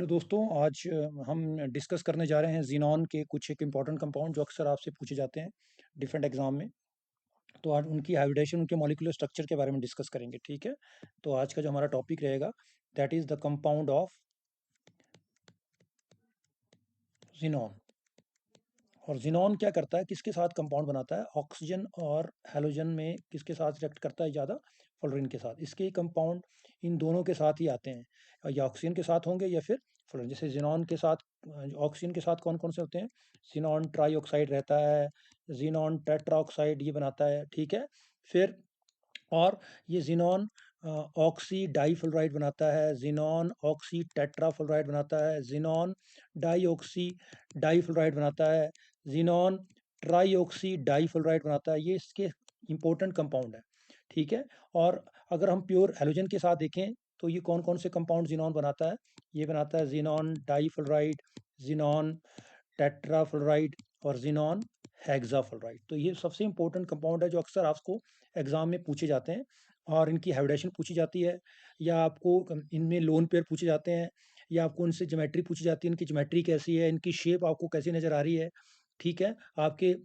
Hello दोस्तों, आज हम डिस्कस करने जा रहे हैं ज़ीनॉन के कुछ एक इम्पॉर्टेंट कंपाउंड जो अक्सर आपसे पूछे जाते हैं डिफरेंट एग्जाम में। तो आज उनकी हाइब्रिडेशन, उनके मॉलिक्यूलर स्ट्रक्चर के बारे में डिस्कस करेंगे, ठीक है। तो आज का जो हमारा टॉपिक रहेगा, that is the compound of xenon. और ज़ीनॉन क्या करता है, किसके साथ कंपाउंड बनाता है? ऑक्सीजन और हैलोजन में किसके साथ रिएक्ट करता है ज़्यादा? फ्लोरीन के साथ। इसके कंपाउंड इन दोनों के साथ ही आते हैं, या ऑक्सीजन के साथ होंगे या फिर फ्लोरीन। जैसे ज़ीनॉन के साथ ऑक्सीजन के साथ कौन कौन से होते हैं? ज़ीनॉन ट्राईऑक्साइड रहता है, ज़ीनॉन टेट्राऑक्साइड ये बनाता है, ठीक है। फिर और ये ज़ीनॉन ऑक्सी डाइफ्लोराइड बनाता है, ज़ीनॉन ऑक्सी टेट्राफ्लोराइड बनाता है, ज़ीनॉन डाइऑक्सी डाइफ्लोराइड बनाता है, ज़ीनॉन ट्राईऑक्सी डाइफ्लोराइड बनाता है। ये इसके इम्पोर्टेंट कंपाउंड है, ठीक है। और अगर हम प्योर हैलोजन के साथ देखें तो ये कौन कौन से कंपाउंड ज़ीनॉन बनाता है? ये बनाता है ज़ीनॉन डाइफ्लोराइड, ज़ीनॉन टेट्राफ्लोराइड और ज़ीनॉन हेक्साफ्लोराइड। तो ये सबसे इम्पोर्टेंट कंपाउंड है जो अक्सर आपको एग्जाम में पूछे जाते हैं, और इनकी हाइब्रिडेशन पूछी जाती है, या आपको इनमें लोन पेयर पूछे जाते हैं, या आपको इनसे ज्योमेट्री पूछी जाती है, इनकी ज्योमेट्री कैसी है, इनकी शेप आपको कैसी नज़र आ रही है, ठीक है। आपके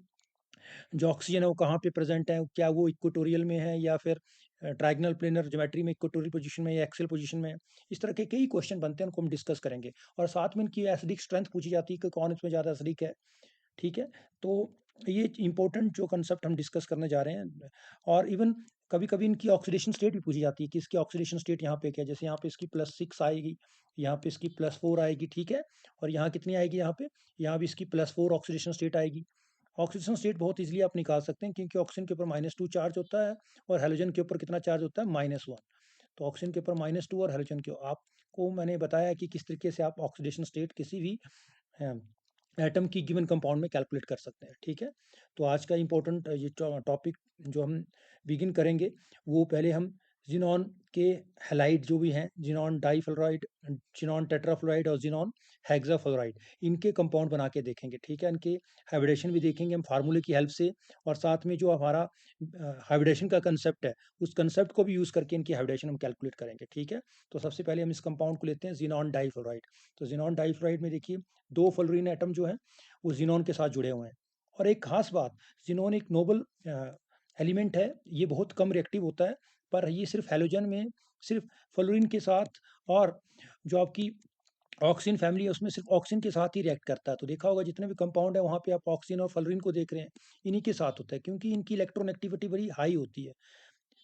जो ऑक्सीजन है वो कहाँ पे प्रेजेंट है, क्या वो इक्वेटोरियल में है या फिर ट्रायगोनल प्लेनर ज्योमेट्री में इक्वेटोरियल पोजीशन में या एक्सियल पोजीशन में। इस तरह के कई क्वेश्चन बनते हैं, उनको हम डिस्कस करेंगे। और साथ में इनकी एसिडिक स्ट्रेंथ पूछी जाती है कि कौन इसमें ज़्यादा एसिडिक है, ठीक है। तो ये इंपॉर्टेंट जो कंसेप्ट हम डिस्कस करने जा रहे हैं। और इवन कभी-कभी इनकी ऑक्सीडेशन स्टेट भी पूछी जाती है कि इसकी ऑक्सीडेशन स्टेट यहाँ पे क्या है। जैसे यहाँ पे इसकी +6 आएगी, यहाँ पे इसकी +4 आएगी, ठीक है। और यहाँ कितनी आएगी, यहाँ भी इसकी +4 ऑक्सीडेशन स्टेट आएगी। ऑक्सीडेशन स्टेट बहुत ईजिली आप निकाल सकते हैं, क्योंकि ऑक्सीजन के ऊपर -2 चार्ज होता है और हैलोजन के ऊपर कितना चार्ज होता है? -1। तो ऑक्सीजन के ऊपर -2 और हैलोजन के आपको मैंने बताया कि किस तरीके से आप ऑक्सीडेशन स्टेट किसी भी एटम की गिवन कंपाउंड में कैलकुलेट कर सकते हैं, ठीक है। तो आज का इम्पोर्टेंट ये टॉपिक जो हम बिगिन करेंगे, वो पहले हम ज़ीनॉन के हैलाइड जो भी हैं, ज़ीनॉन डाइफ्लोराइड, ज़ीनॉन टेट्राफ्लोराइड और ज़ीनॉन हेक्साफ्लोराइड, इनके कंपाउंड बना के देखेंगे, ठीक है। इनके हाइब्रिडेशन भी देखेंगे हम फार्मूले की हेल्प से, और साथ में जो हमारा हाइब्रिडेशन का कंसेप्ट है, उस कंसेप्ट को भी यूज़ करके इनकी हाइब्रिडेशन हम कैलकुलेट करेंगे, ठीक है। तो सबसे पहले हम इस कंपाउंड को लेते हैं, ज़ीनॉन डाइफ्लोराइड। तो ज़ीनॉन डाइफ्लोराइड में देखिए 2 फ्लोरीन एटम जो हैं वो ज़ीनॉन के साथ जुड़े हुए हैं। और एक खास बात, ज़ीनॉन एक नोबल एलिमेंट है, ये बहुत कम रिएक्टिव होता है, पर ये सिर्फ हैलोजन में सिर्फ फ्लोरीन के साथ, और जो आपकी ऑक्सीजन फैमिली है उसमें सिर्फ ऑक्सीजन के साथ ही रिएक्ट करता है। तो देखा होगा जितने भी कंपाउंड है वहाँ पे आप ऑक्सीजन और फ्लोरीन को देख रहे हैं, इन्हीं के साथ होता है, क्योंकि इनकी इलेक्ट्रोनेगेटिविटी बड़ी हाई होती है,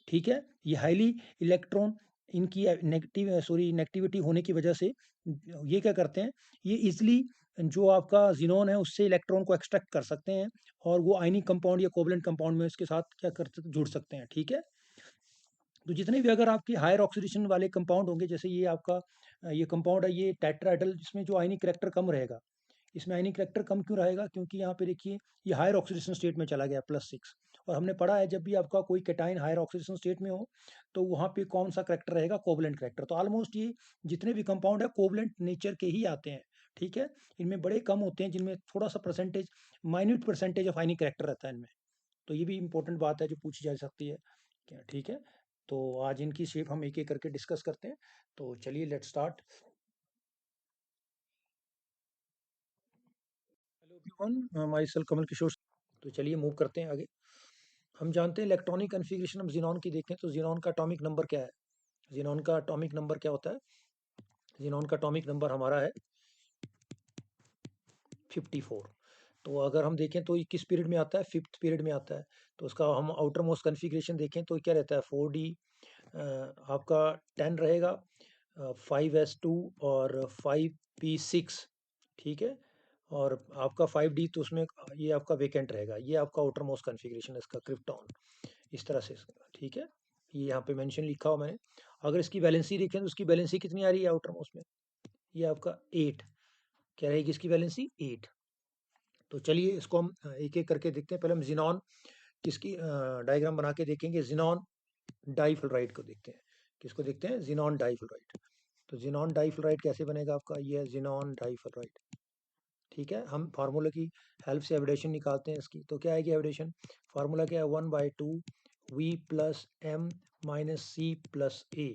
ठीक है। ये हाईली इलेक्ट्रॉन इनकी नेगेटिविटी होने की वजह से ये क्या करते हैं, ये इज़िली जो आपका ज़ीनॉन है उससे इलेक्ट्रॉन को एक्सट्रैक्ट कर सकते हैं, और वो आयनिक कंपाउंड या कोवलेंट कंपाउंड में इसके साथ क्या कर सकते, जुड़ सकते हैं, ठीक है। तो जितने भी अगर आपके हायर ऑक्सीडेशन वाले कंपाउंड होंगे, जैसे ये आपका ये कंपाउंड है, ये टेट्राहेड्रल, जिसमें जो आयनिक करैक्टर कम रहेगा। इसमें आयनिक करैक्टर कम क्यों रहेगा? क्योंकि यहाँ पे देखिए ये हायर ऑक्सीडेशन स्टेट में चला गया +6। और हमने पढ़ा है जब भी आपका कोई कैटायन हायर ऑक्सीडेशन स्टेट में हो, तो वहाँ पे कौन-सा करैक्टर रहेगा? Covalent character. तो ऑलमोस्ट ये जितने भी कंपाउंड है कोवलेंट नेचर के ही आते हैं, ठीक है। इनमें बड़े कम होते हैं जिनमें थोड़ा-सा percentage, minute percentage of ionic character रहता है इनमें। तो ये भी इम्पोर्टेंट बात है जो पूछी जा सकती है, क्या ठीक है। तो आज इनकी शेप हम एक-एक करके डिस्कस करते हैं। तो चलिए let's start. Hello everyone, myself Kamal Kishore. तो चलिए मूव करते हैं आगे। हम जानते हैं इलेक्ट्रॉनिक कन्फिग्रेशन हम ज़ीनॉन की देखें तो ज़ीनॉन का एटॉमिक नंबर क्या है? ज़ीनॉन का एटॉमिक नंबर क्या होता है? ज़ीनॉन का एटॉमिक नंबर हमारा है 54। तो अगर हम देखें तो ये किस पीरियड में आता है? 5th पीरियड में आता है। तो उसका हम आउटर मोस्ट कन्फिग्रेशन देखें तो क्या रहता है? 4d आपका 10 रहेगा, 5s2 और 5p6, ठीक है। और आपका 5d तो उसमें ये आपका वेकेंट रहेगा। ये आपका आउटर मोस्ट कन्फिग्रेशन है इसका क्रिप्टॉन, इस तरह से इसका, ठीक है। ये यहाँ पे मेंशन लिखा हुआ मैंने। अगर इसकी वैलेंसी देखें तो उसकी वैलेंसी कितनी आ रही है आउटर मोस्ट में? ये आपका 8। क्या रहेगी इसकी वैलेंसी? 8। तो चलिए इसको हम एक-एक करके देखते हैं। पहले हम ज़ीनॉन इसकी डायग्राम बना के देखेंगे। ज़ीनॉन डाइफ्लोराइड को देखते हैं। किसको देखते हैं? Xenon difluoride. तो ज़ीनॉन डाइफ्लोराइड कैसे बनेगा आपका? ये है ज़ीनॉन डाइफ्लोराइड, ठीक है। हम फार्मूला की हेल्प से हाइब्रिडेशन निकालते हैं इसकी। तो क्या आएगी हाइब्रिडेशन? फार्मूला क्या है? 1/2 V + M - C + A।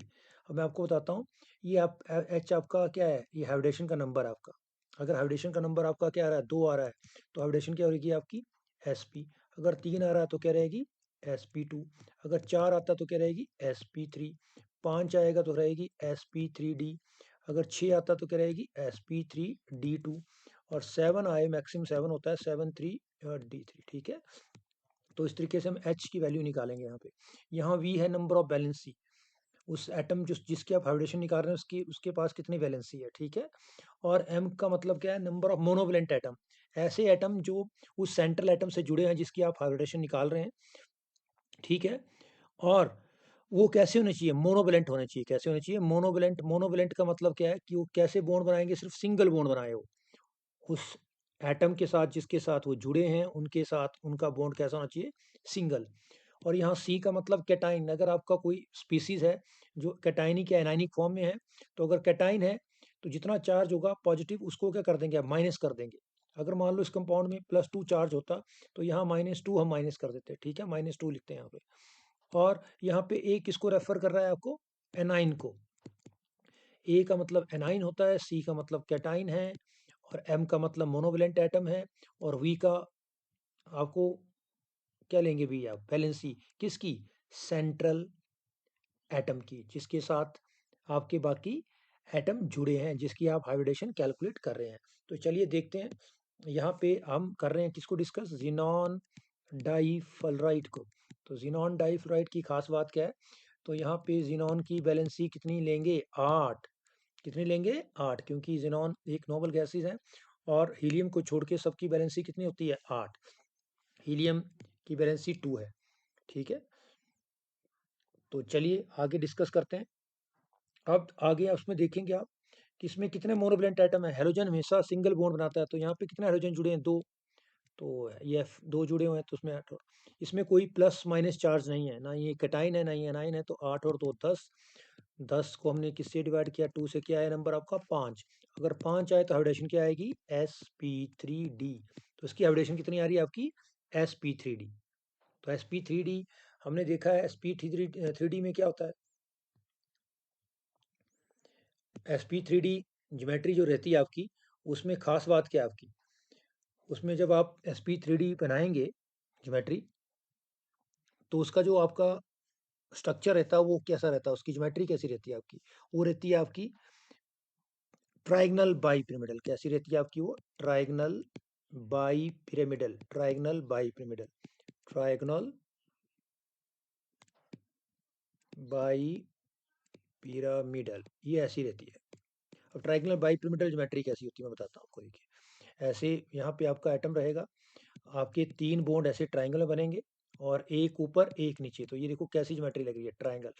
अब मैं आपको बताता हूँ, ये आप एच आपका क्या है, ये हाइब्रिडेशन का नंबर है आपका। अगर हाइब्रिडेशन का नंबर आपका क्या आ रहा है, 2 आ रहा है, तो हाइब्रिडेशन क्या रहेगी आपकी, sp। अगर 3 आ रहा है तो क्या रहेगी, sp2। अगर 4 आता तो क्या रहेगी, sp3। 5 आएगा तो रहेगी sp3d। अगर 6 आता तो क्या रहेगी, sp3d2। और 7 आए, मैक्सिमम 7 होता है, 7 3 d3। ठीक है, तो इस तरीके से हम H की वैल्यू निकालेंगे यहाँ पे। यहाँ V है नंबर ऑफ वैलेंसी, उस एटम जिसकी आप हाइब्रिडेशन निकाल रहे हैं उसकी उसके पास कितनी वैलेंसी है। ठीक है, और M का मतलब क्या है, नंबर ऑफ मोनोवैलेंट एटम, ऐसे एटम जो उस सेंट्रल एटम से जुड़े हैं जिसकी आप हाइब्रिडेशन निकाल रहे हैं। ठीक है, और वो कैसे होने चाहिए, मोनोवैलेंट होने चाहिए। कैसे होने चाहिए, मोनोवैलेंट। मोनोवैलेंट का मतलब क्या है कि वो कैसे बॉन्ड बनाएंगे, सिर्फ सिंगल बॉन्ड बनाए हो उस एटम के साथ जिसके साथ वो जुड़े हैं, उनके साथ उनका बॉन्ड कैसा होना चाहिए, सिंगल। और यहाँ सी का मतलब कैटाइन। अगर आपका कोई स्पीसीज है जो कैटाइनिक या एनाइनिक फॉर्म में है, तो अगर कैटाइन है तो जितना चार्ज होगा पॉजिटिव उसको क्या कर देंगे, माइनस कर देंगे। अगर मान लो इस कंपाउंड में +2 चार्ज होता तो यहाँ -2 हम माइनस कर देते। ठीक है, -2 लिखते हैं यहाँ पे। और यहाँ पे ए किसको रेफर कर रहा है आपको, एनाइन को। ए का मतलब एनाइन होता है, सी का मतलब कैटाइन है, और एम का मतलब मोनोवेलेंट एटम है, और वी का आपको क्या लेंगे भी आप, वैलेंसी किसकी, सेंट्रल एटम की, जिसके साथ आपके बाकी एटम जुड़े हैं, जिसकी आप हाइब्रिडेशन कैलकुलेट कर रहे हैं। तो चलिए देखते हैं, यहाँ पे हम कर रहे हैं किसको डिस्कस, जिनॉन डाइफलराइड को। तो जिनॉन डाइफलराइड की खास बात क्या है, तो यहाँ पे जिनॉन की वैलेंसी कितनी लेंगे, 8। कितनी लेंगे, 8, क्योंकि जिनॉन एक नोबल गैसेज है, और हीलियम को छोड़ के सबकी वैलेंसी कितनी होती है, 8। हीलियम की वैलेंसी 2 है। ठीक है, तो चलिए आगे डिस्कस करते हैं। अब आगे उसमें देखेंगे आप कि इसमें कितने मोनोवैलेंट एटम है। हेलोजन हमेशा सिंगल बॉन्ड बनाता है, तो यहाँ पे कितने हेलोजन जुड़े हैं, 2। तो ये 2 जुड़े हुए हैं, तो उसमें 8। इसमें कोई प्लस माइनस चार्ज नहीं है, ना ये कैटाइन है ना ये एनाइन है, तो 8 और 2 10। 10 को हमने किससे डिवाइड किया, 2 से, क्या है नंबर आपका, 5। अगर 5 आए तो हाइब्रिडेशन क्या आएगी, sp3d। तो इसकी हाइब्रिडेशन कितनी आ रही है आपकी, sp3d। तो sp3d हमने देखा है, sp3d में क्या होता है, sp3d ज्योमेट्री जो रहती है आपकी, उसमें खास बात क्या है आपकी, उसमें जब आप sp3d बनाएंगे ज्योमेट्री, तो उसका जो आपका स्ट्रक्चर रहता है वो कैसा रहता है, उसकी ज्योमेट्री कैसी रहती है आपकी, वो रहती है आपकी ट्राइगनल बाई पिरामिडल। कैसी रहती है आपकी वो, trigonal bi pyramidal, trigonal bi pyramidal, trigonal bi pyramidal, ये ऐसी रहती है। अब ट्राइगनल बाई पिरामिडल ज्योमेट्री कैसी होती है मैं बताता हूँ आपको। देखिए, ऐसे यहाँ पे आपका एटम रहेगा, आपके 3 बॉन्ड ऐसे ट्राइंगल में बनेंगे, और एक ऊपर एक नीचे। तो ये देखो कैसी ज्योमेट्री लग रही है, ट्राइंगल।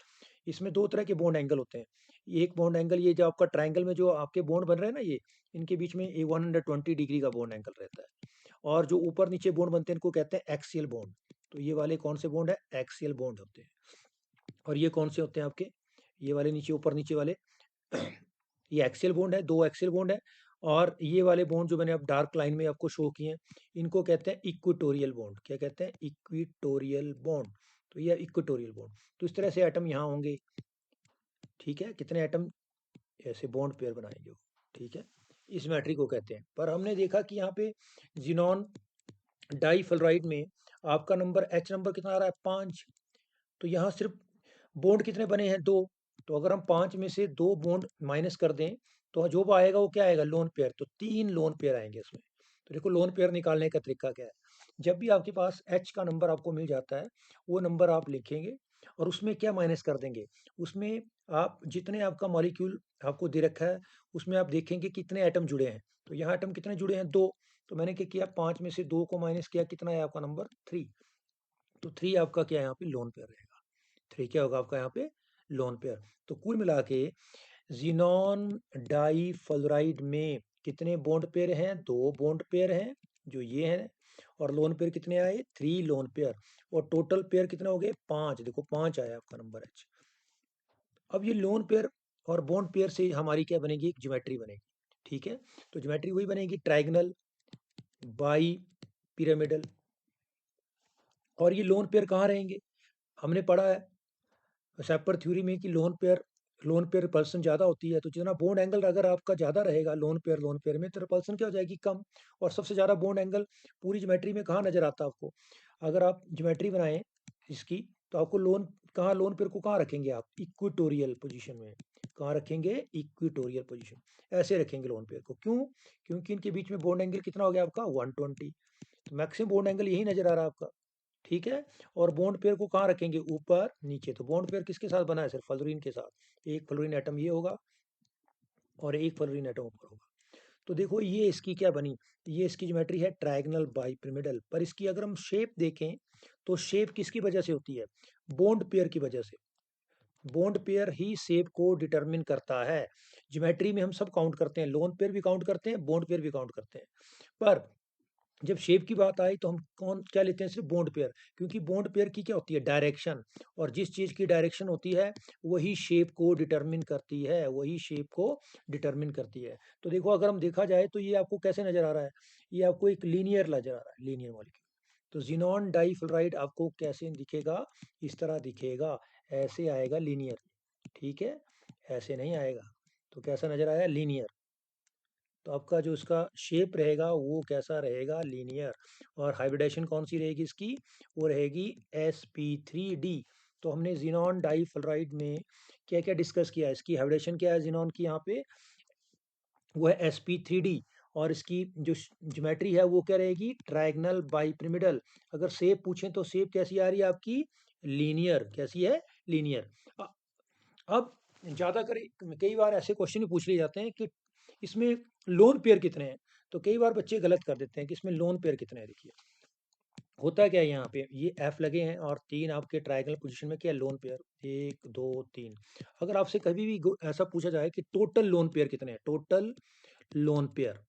इसमें 2 तरह के बॉन्ड एंगल होते हैं। एक बॉन्ड एंगल, ये जो आपका ट्राइंगल में जो आपके बॉन्ड बन रहे हैं ना, ये इनके बीच में 120 डिग्री का बॉन्ड एंगल रहता है। और जो ऊपर नीचे बॉन्ड बनते हैं इनको कहते हैं एक्सियल बॉन्ड। तो ये वाले कौन से बॉन्ड है, एक्सियल बॉन्ड होते हैं। और ये कौन से होते हैं आपके, ये वाले नीचे ऊपर नीचे वाले, ये एक्सियल बॉन्ड है, 2 एक्सियल बॉन्ड है। और ये वाले बॉन्ड जो मैंने अब डार्क लाइन में आपको शो किए हैं, इनको कहते हैं इक्वेटोरियल बॉन्ड। क्या कहते हैं, इक्वेटोरियल बॉन्ड। तो ये इक्वेटोरियल बॉन्ड। तो इस तरह से एटम यहाँ होंगे। ठीक है, कितने एटम ऐसे बॉन्ड पेयर बनाएंगे वो। ठीक है, इस मैट्रिक को कहते हैं। पर हमने देखा कि यहाँ पे जिनॉन डाइफलराइड में आपका नंबर, एच नंबर कितना आ रहा है, 5। तो यहाँ सिर्फ बॉन्ड कितने बने हैं, 2। तो अगर हम 5 में से 2 बॉन्ड माइनस कर दें, तो जो आएगा वो क्या आएगा, लोन पेयर। तो 3 लोन पेयर आएंगे इसमें। तो देखो लोन पेयर निकालने का तरीका क्या है, जब भी आपके पास एच का नंबर आपको मिल जाता है, वो नंबर आप लिखेंगे, और उसमें क्या माइनस कर देंगे, उसमें आप जितने आपका मॉलिक्यूल आपको दे रखा है, उसमें आप देखेंगे कितने एटम जुड़े हैं। तो यहाँ एटम कितने जुड़े हैं, 2। तो मैंने क्या किया, 5 में से 2 को माइनस किया, कितना है आपका नंबर, 3। तो 3 आपका क्या है यहाँ पे, लोन पेयर रहेगा। 3 क्या होगा आपका यहाँ पे, लोन पेयर। तो कुल मिला के जिनॉन डाइफलराइड में कितने बॉन्ड पेयर हैं, 2 बॉन्ड पेयर हैं जो ये हैं, और लोन पेयर कितने आए, 3 लोन पेयर। और टोटल पेयर कितने हो गए, 5। देखो 5 आया आपका नंबर एच। अब ये लोन पेयर और बॉन्ड पेयर से हमारी क्या बनेगी, एक ज्योमेट्री बनेगी। ठीक है, तो ज्योमेट्री वही बनेगी, ट्राइगनल बाई पिरामिडल। और ये लोन पेयर कहाँ रहेंगे, हमने पढ़ा है सेपर थ्योरी में कि lone pair lone pair repulsion ज़्यादा होती है, तो जितना बॉन्ड एंगल अगर आपका ज़्यादा रहेगा लोन पेयर में, तो रिपल्सन क्या हो जाएगी? कम। और सबसे ज़्यादा बॉन्ड एंगल पूरी ज्योमेट्री में कहाँ नज़र आता है आपको? अगर आप ज्योमेट्री बनाएँ इसकी, तो आपको लोन पेयर को कहाँ रखेंगे आप? इक्वेटोरियल पोज़ीशन में। कहाँ रखेंगे? Equatorial position. ऐसे रखेंगे लोन पेयर को। क्यों? क्योंकि इनके बीच में बॉन्ड एंगल कितना हो गया आपका? 120। तो मैक्सिमम बॉन्ड एंगल यही नज़र आ रहा है आपका। ठीक है? और बॉन्ड पेयर को कहाँ रखेंगे? ऊपर, नीचे। तो बॉन्ड पेयर किसके साथ बना है? सिर्फ फ्लोरीन के साथ। एक फ्लोरीन एटम ये होगा और एक फ्लोरीन एटम ऊपर होगा। तो देखो ये इसकी क्या बनी? ये इसकी ज्योमेट्री है ट्रायंगल बाइपिरामिडल। पर इसकी अगर हम शेप देखें, तो शेप किसकी वजह से होती है? बॉन्ड पेयर की वजह से। बॉन्ड पेयर ही शेप को डिटरमिन करता है। ज्योमेट्री में हम सब काउंट करते हैं, लोन पेयर भी काउंट करते हैं, बॉन्ड पेयर भी काउंट करते हैं। पर जब शेप की बात आई तो हम कौन क्या लेते हैं? सिर्फ बॉन्ड पेयर। क्योंकि बॉन्ड पेयर की क्या होती है? डायरेक्शन। और जिस चीज की डायरेक्शन होती है वही शेप को डिटरमिन करती है, वही शेप को डिटरमिन करती है। तो देखो अगर हम देखा जाए तो ये आपको कैसे नजर आ रहा है? ये आपको एक लीनियर नजर आ रहा है, लीनियर मॉलिक्यूल। तो जिनॉन डाइफ्लोराइड आपको कैसे दिखेगा? इस तरह दिखेगा, ऐसे आएगा लीनियर। ठीक है? ऐसे नहीं आएगा। तो कैसा नजर आया? लीनियर। तो आपका जो इसका शेप रहेगा वो कैसा रहेगा? लीनियर। और हाइब्रिडेशन कौन सी रहेगी इसकी? वो रहेगी sp3d। तो हमने जिनॉन डाइफ्लोराइड में क्या क्या डिस्कस किया? इसकी हाइब्रिडेशन क्या है जिनॉन की यहाँ पे? वो है sp3d। और इसकी जो ज्योमेट्री है वो क्या रहेगी? ट्रायगनल बाइपिरामिडल। अगर शेप पूछें तो शेप कैसी आ रही है आपकी? लीनियर। कैसी है? लीनियर। अब ज़्यादा कर कई बार ऐसे क्वेश्चन भी पूछ लिए जाते हैं कि इसमें लोन पेयर कितने हैं? तो कई बार बच्चे गलत कर देते हैं कि इसमें लोन पेयर कितने हैं। देखिए होता क्या है यहाँ पे, ये एफ लगे हैं और तीन आपके ट्रायंगल पोजीशन में क्या है? Lone pair. एक दो तीन। अगर आपसे कभी भी ऐसा पूछा जाए कि टोटल लोन पेयर कितने हैं, टोटल लोन पेयर,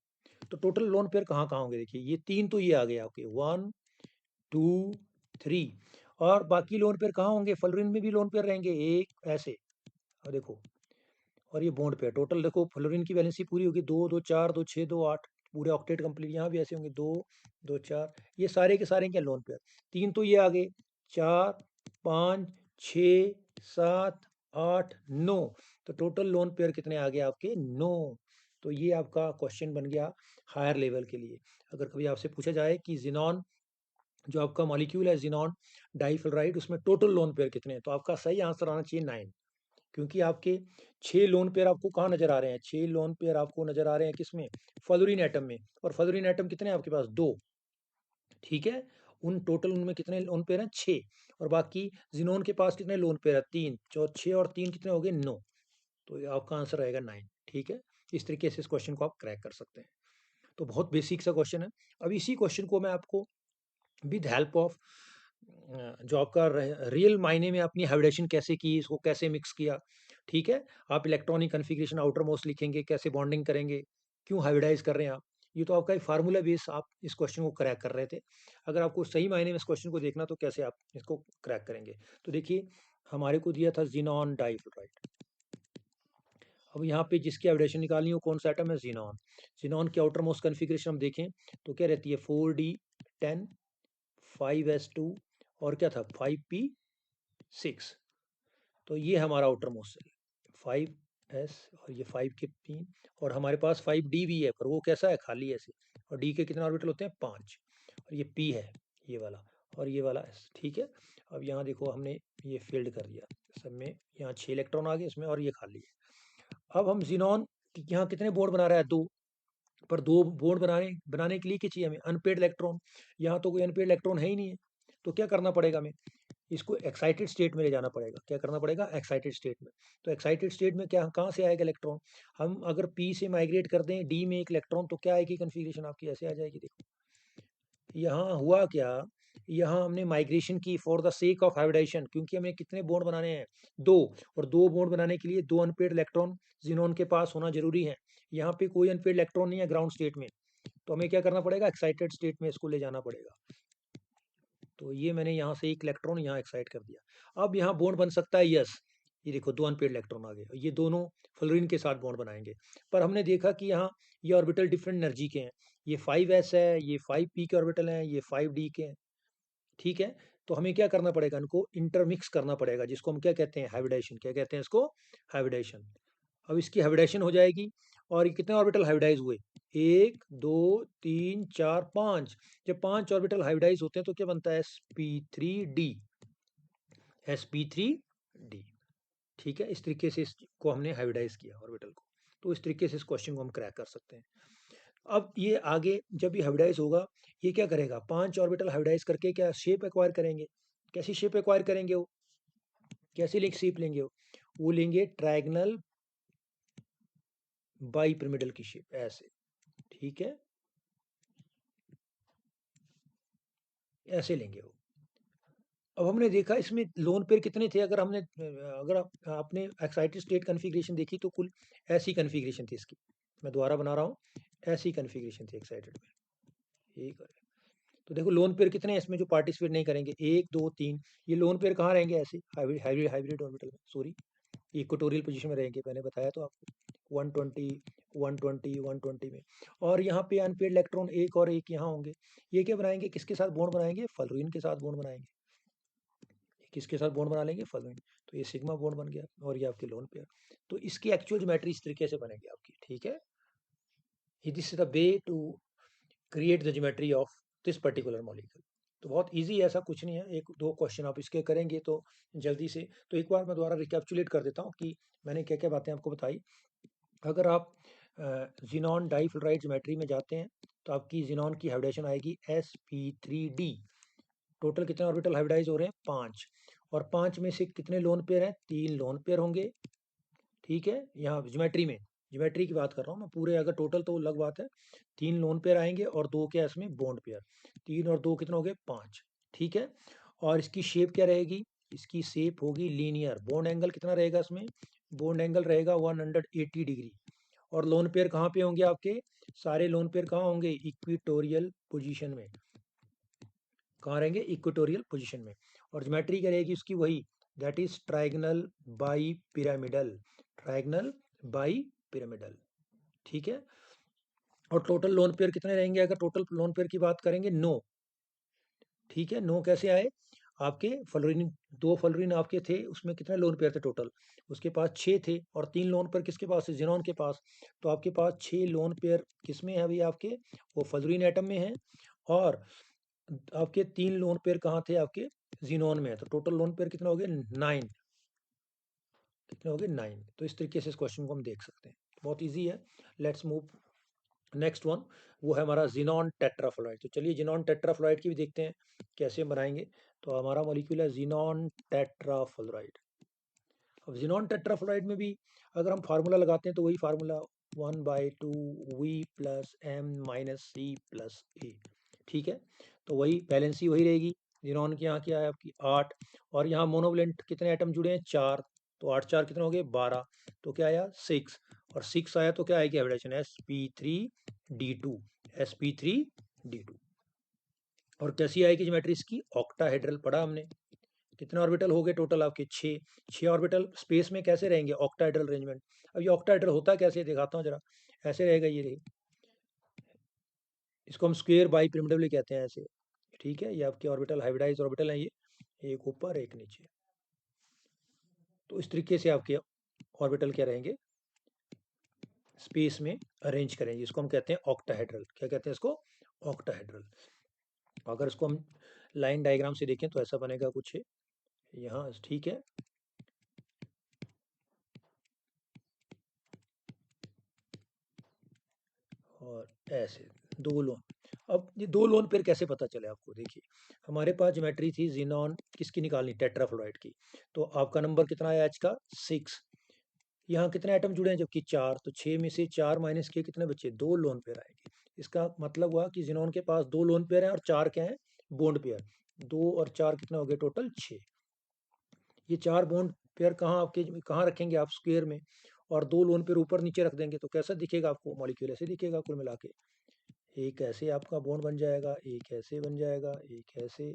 तो टोटल लोन पेयर कहाँ कहाँ होंगे? देखिए ये तीन तो ये आ गया आपके, 1 2 3। और बाकी लोन पेयर कहाँ होंगे? फ्लोरीन में भी लोन पेयर रहेंगे, एक ऐसे। और देखो, और ये बॉन्ड पेयर टोटल देखो, फ्लोरीन की वैलेंसी पूरी होगी, 2 2 4 2 6 2 8, पूरे ऑक्टेट कंप्लीट। यहाँ भी ऐसे होंगे, 2 2 4। ये सारे के सारे क्या? Lone pair. तीन तो ये आ गए, 4 5 6 7 8 9। तो टोटल लोन पेयर कितने आ गए आपके? 9। तो ये आपका क्वेश्चन बन गया हायर लेवल के लिए। अगर कभी आपसे पूछा जाए कि जिनॉन जो आपका मॉलिक्यूल है, जिनॉन डाइफ्लोराइड, उसमें टोटल लोन पेयर कितने हैं, तो आपका सही आंसर आना चाहिए 9। क्योंकि आपके 6 लोन पेयर आपको कहाँ नज़र आ रहे हैं? 6 लोन पेयर आपको नज़र आ रहे हैं किसमें? फ्लोरीन एटम में। और फ्लोरीन एटम कितने हैं आपके पास? 2। ठीक है? उन टोटल उनमें कितने लोन पेयर हैं? 6। और बाकी ज़िनोन के पास कितने लोन पेयर हैं? 3। 6 और 3 कितने हो गए? 9। तो ये आपका आंसर रहेगा 9। ठीक है? इस तरीके से इस क्वेश्चन को आप क्रैक कर सकते हैं। तो बहुत बेसिक सा क्वेश्चन है। अब इसी क्वेश्चन को मैं आपको विद हेल्प ऑफ जो आपका रियल मायने में अपनी हाइब्रिडेशन कैसे की, इसको कैसे मिक्स किया। ठीक है? आप इलेक्ट्रॉनिक कन्फिग्रेशन आउटर मोस्ट लिखेंगे, कैसे बॉन्डिंग करेंगे, क्यों हाइब्रिडाइज कर रहे हैं आप। ये तो आपका एक फार्मूला बेस आप इस क्वेश्चन को क्रैक कर रहे थे। अगर आपको सही मायने में इस क्वेश्चन को देखना तो कैसे आप इसको क्रैक करेंगे? तो देखिए हमारे को दिया था जिनॉन डाइफ्लोराइड। अब यहाँ पे जिसकी हाइब्रिडेशन निकालनी हो, कौन सा एटम है? जिनॉन। जिनॉन की आउटर मोस्ट कन्फिग्रेशन हम देखें तो क्या रहती है? 4d10 5s2 और क्या था? 5p6। तो ये हमारा आउटर मोस्ट सेल, 5s और ये 5k3। और हमारे पास 5d भी है, पर वो कैसा है? खाली ऐसे। और d के कितने ऑर्बिटल होते हैं? 5। और ये p है, ये वाला। और ये वाला s। ठीक है? अब यहाँ देखो हमने ये फील्ड कर दिया सब में, यहाँ 6 इलेक्ट्रॉन आ गए इसमें और ये खाली है। अब हम जिनॉन यहाँ कितने बॉन्ड बना रहा है? 2। पर 2 बॉन्ड बनाने बनाने के लिए क्या चाहिए हमें? Unpaired electron. यहाँ तो कोई अनपेड इलेक्ट्रॉन है ही नहीं है। तो क्या करना पड़ेगा हमें? इसको एक्साइटेड स्टेट में ले जाना पड़ेगा। क्या करना पड़ेगा? एक्साइटेड स्टेट में। तो एक्साइटेड स्टेट में क्या कहाँ से आएगा इलेक्ट्रॉन? हम अगर p से माइग्रेट कर दें d में एक इलेक्ट्रॉन, तो क्या आएगी कन्फिग्रेशन आपकी? ऐसे आ जाएगी। देखो यहाँ हुआ क्या, यहाँ हमने माइग्रेशन की for the sake of hybridisation, क्योंकि हमें कितने बॉन्ड बनाने हैं? 2। और 2 बॉन्ड बनाने के लिए 2 अनपेड इलेक्ट्रॉन जिनोन के पास होना जरूरी है। यहाँ पे कोई अनपेड इलेक्ट्रॉन नहीं है ग्राउंड स्टेट में। तो हमें क्या करना पड़ेगा? एक्साइटेड स्टेट में इसको ले जाना पड़ेगा। तो ये मैंने यहाँ से एक इलेक्ट्रॉन यहाँ एक्साइट कर दिया। अब यहाँ बॉन्ड बन सकता है, यस। ये देखो 2 अनपेड इलेक्ट्रॉन आ गए, ये दोनों फ्लोरीन के साथ बॉन्ड बनाएंगे। पर हमने देखा कि यहाँ ये ऑर्बिटल डिफरेंट एनर्जी के हैं। ये 5s है, ये 5p के ऑर्बिटल हैं, ये 5d के हैं। ठीक है? तो हमें क्या करना पड़ेगा, इनको इंटरमिक्स करना पड़ेगा, जिसको हम क्या कहते हैं, हाइब्रिडाइजेशन। क्या कहते हैं इसको, हाइब्रिडाइजेशन। अब इसकी हाइब्रिडाइजेशन हो जाएगी, और ये कितने ऑर्बिटल हाइब्रिडाइज हुए, 1 2 3 4 5। जब 5 ऑर्बिटल हाइब्रिडाइज होते हैं तो क्या बनता है, sp3d, sp3d। ठीक है, इस तरीके से इसको हमने हाइब्रिडाइज किया ऑर्बिटल को। तो इस तरीके से इस क्वेश्चन को हम क्रैक कर सकते हैं। अब ये आगे जब ये हाइब्रिडाइज होगा, ये क्या करेगा, 5 ऑर्बिटल हाइब्रिडाइज करके क्या शेप एक्वायर करेंगे। कैसी शेप एक्वायर करेंगे वो, कैसी लेंगे शेप लेंगे वो लेंगे ट्रायगनल बाइपिरामिडल की शेप, ऐसे। ठीक है, ऐसे लेंगे वो। अब हमने देखा इसमें लोन पेयर कितने थे, अगर आपने एक्साइटेड स्टेट कन्फिग्रेशन देखी तो कुल ऐसी कन्फिग्रेशन थी इसकी। मैं दोबारा बना रहा हूँ, ऐसी कन्फिग्रेशन थी एक्साइटेड में। एक, तो देखो लोन पेयर कितने हैं इसमें जो पार्टिसिपेट नहीं करेंगे, 1 2 3। ये लोन पेयर कहाँ रहेंगे, ऐसे हाइब्रिड हाइब्रिड हाइब्रिड ऑर्बिटल में, सॉरी, इक्वेटोरियल पोजीशन में रहेंगे, मैंने बताया तो आपको 120 120 120 में। और यहाँ पे अनपेड इलेक्ट्रॉन एक और एक यहाँ होंगे। ये क्या बनाएंगे, किसके साथ बॉन्ड बनाएंगे, फ्लोरीन के साथ बॉन्ड बनाएंगे। किसके साथ बॉन्ड बना लेंगे, फ्लोरीन। तो ये सिग्मा बॉन्ड बन गया, और ये आपकी लोन पेयर। तो इसकी एक्चुअल ज्योमेट्री इस तरीके से बनेगी आपकी। ठीक है, this is the way to create the geometry of this particular molecule. तो बहुत इजी है, ऐसा कुछ नहीं है, एक दो क्वेश्चन आप इसके करेंगे तो जल्दी से। तो एक बार मैं दोबारा रिकैप्चुलेट कर देता हूँ कि मैंने क्या क्या बातें आपको बताई। अगर आप जिनॉन डाइफ्लोराइड ज्योमेट्री में जाते हैं तो आपकी जिनॉन की हाइब्रिडाइजेशन आएगी sp3d। टोटल कितने ऑर्बिटल हाइब्रिडाइज हो रहे हैं, 5। और 5 में से कितने लोन पेयर हैं, 3 लोन पेयर होंगे। ठीक है, यहाँ ज्योमेट्री में, ज्योमेट्री की बात कर रहा हूँ मैं, पूरे अगर टोटल तो अलग बात है। 3 लोन पेयर आएंगे और 2 क्या इसमें बॉन्ड पेयर। 3 और 2 कितने हो गए, 5। ठीक है, और इसकी शेप क्या रहेगी, इसकी शेप होगी लीनियर। बॉन्ड एंगल कितना रहेगा इसमें, बॉन्ड एंगल रहेगा 180 डिग्री। और लोन पेयर कहाँ पे होंगे आपके, सारे लोन पेयर कहाँ होंगे, इक्वेटोरियल पोजीशन में। कहाँ रहेंगे, इक्वेटोरियल पोजीशन में। और ज्योमेट्री क्या रहेगी उसकी, वही, that is trigonal bi pyramidal, trigonal bi pyramidal. ठीक है, और टोटल लोन पेयर कितने रहेंगे, अगर टोटल लोन पेयर की बात करेंगे, 9। ठीक है, 9 कैसे आए, आपके फ्लोरीन, 2 फ्लोरीन आपके थे, उसमें कितने लोन पेयर थे टोटल, उसके पास 6 थे। और 3 लोन पेयर किसके पास है, जिनॉन के पास। तो आपके पास 6 लोन पेयर किस में है अभी आपके, वो फ्लोरीन एटम में है। और आपके 3 लोन पेयर कहाँ थे, आपके जिनॉन में है। तो टोटल लोन पेयर कितना हो गए, 9। कितने हो गए, 9। तो इस तरीके से इस क्वेश्चन को हम देख सकते हैं, बहुत ईजी है। लेट्स मूव नेक्स्ट वन, वो है हमारा जिनॉन टेट्राफ्लोराइड। तो चलिए जिनॉन टेट्राफ्लोराइड की भी देखते हैं कैसे बनाएंगे। तो हमारा मॉलिक्यूल है जिनॉन टेट्राफ्लोराइड। अब जिनॉन टेट्राफ्लोराइड में भी अगर हम फार्मूला लगाते हैं तो वही formula, 1/2 V plus M minus C plus A. ठीक है, तो वही बैलेंसी वही रहेगी। जिनॉन की यहाँ क्या है आपकी 8, और यहाँ मोनोवलेंट कितने एटम जुड़े हैं, 4। तो 8 4 कितने हो गए, 12। तो क्या आया, 6। और 6 आया तो क्या आएगी हाइब्रिडेशन, sp3d2, sp3d2। और कैसी आएगी ज्योमेट्री इसकी, ऑक्टाहेड्रल पढ़ा हमने। कितने ऑर्बिटल हो गए टोटल आपके, 6। 6 ऑर्बिटल स्पेस में कैसे रहेंगे, ऑक्टाहेड्रल अरेंजमेंट। अब ये ऑक्टाहेड्रल होता कैसे, दिखाता हूँ जरा। ऐसे रहेगा, ये रही, इसको हम स्क्वायर बाई पिरामिडल कहते हैं, ऐसे। ठीक है, ये आपके ऑर्बिटल हाइब्रिडाइज ऑर्बिटल है, ये एक ऊपर एक नीचे। तो इस तरीके से आपके ऑर्बिटल क्या रहेंगे, स्पेस में अरेंज करेंगे, इसको हम कहते हैं ऑक्टाहेड्रल। क्या कहते हैं इसको, ऑक्टाहेड्रल। अगर इसको हम लाइन डायग्राम से देखें तो ऐसा बनेगा कुछ यहाँ। ठीक है, और ऐसे 2 लोन। अब ये 2 लोन पेयर कैसे पता चले आपको, देखिए हमारे पास ज्योमेट्री थी जिनॉन किसकी निकालनी, टेट्राफ्लोराइड की। तो आपका नंबर कितना आया आज का, 6। यहाँ कितने एटम जुड़े हैं, जबकि 4। तो 6 में से 4 माइनस किए, कितने बचे, 2 लोन पेयर आएंगे। इसका मतलब हुआ कि जिनॉन के पास 2 लोन पेयर हैं और 4 क्या हैं, बॉन्ड पेयर। 2 और 4 कितना हो गया, टोटल 6। ये 4 बॉन्ड पेयर कहाँ आपके, कहाँ रखेंगे आप, स्क्वायर में। और 2 लोन पेयर ऊपर नीचे रख देंगे तो कैसा दिखेगा आपको, मॉलिक्यूल ऐसे दिखेगा कुल मिला के। एक ऐसे आपका बॉन्ड बन जाएगा, एक ऐसे बन जाएगा, एक ऐसे,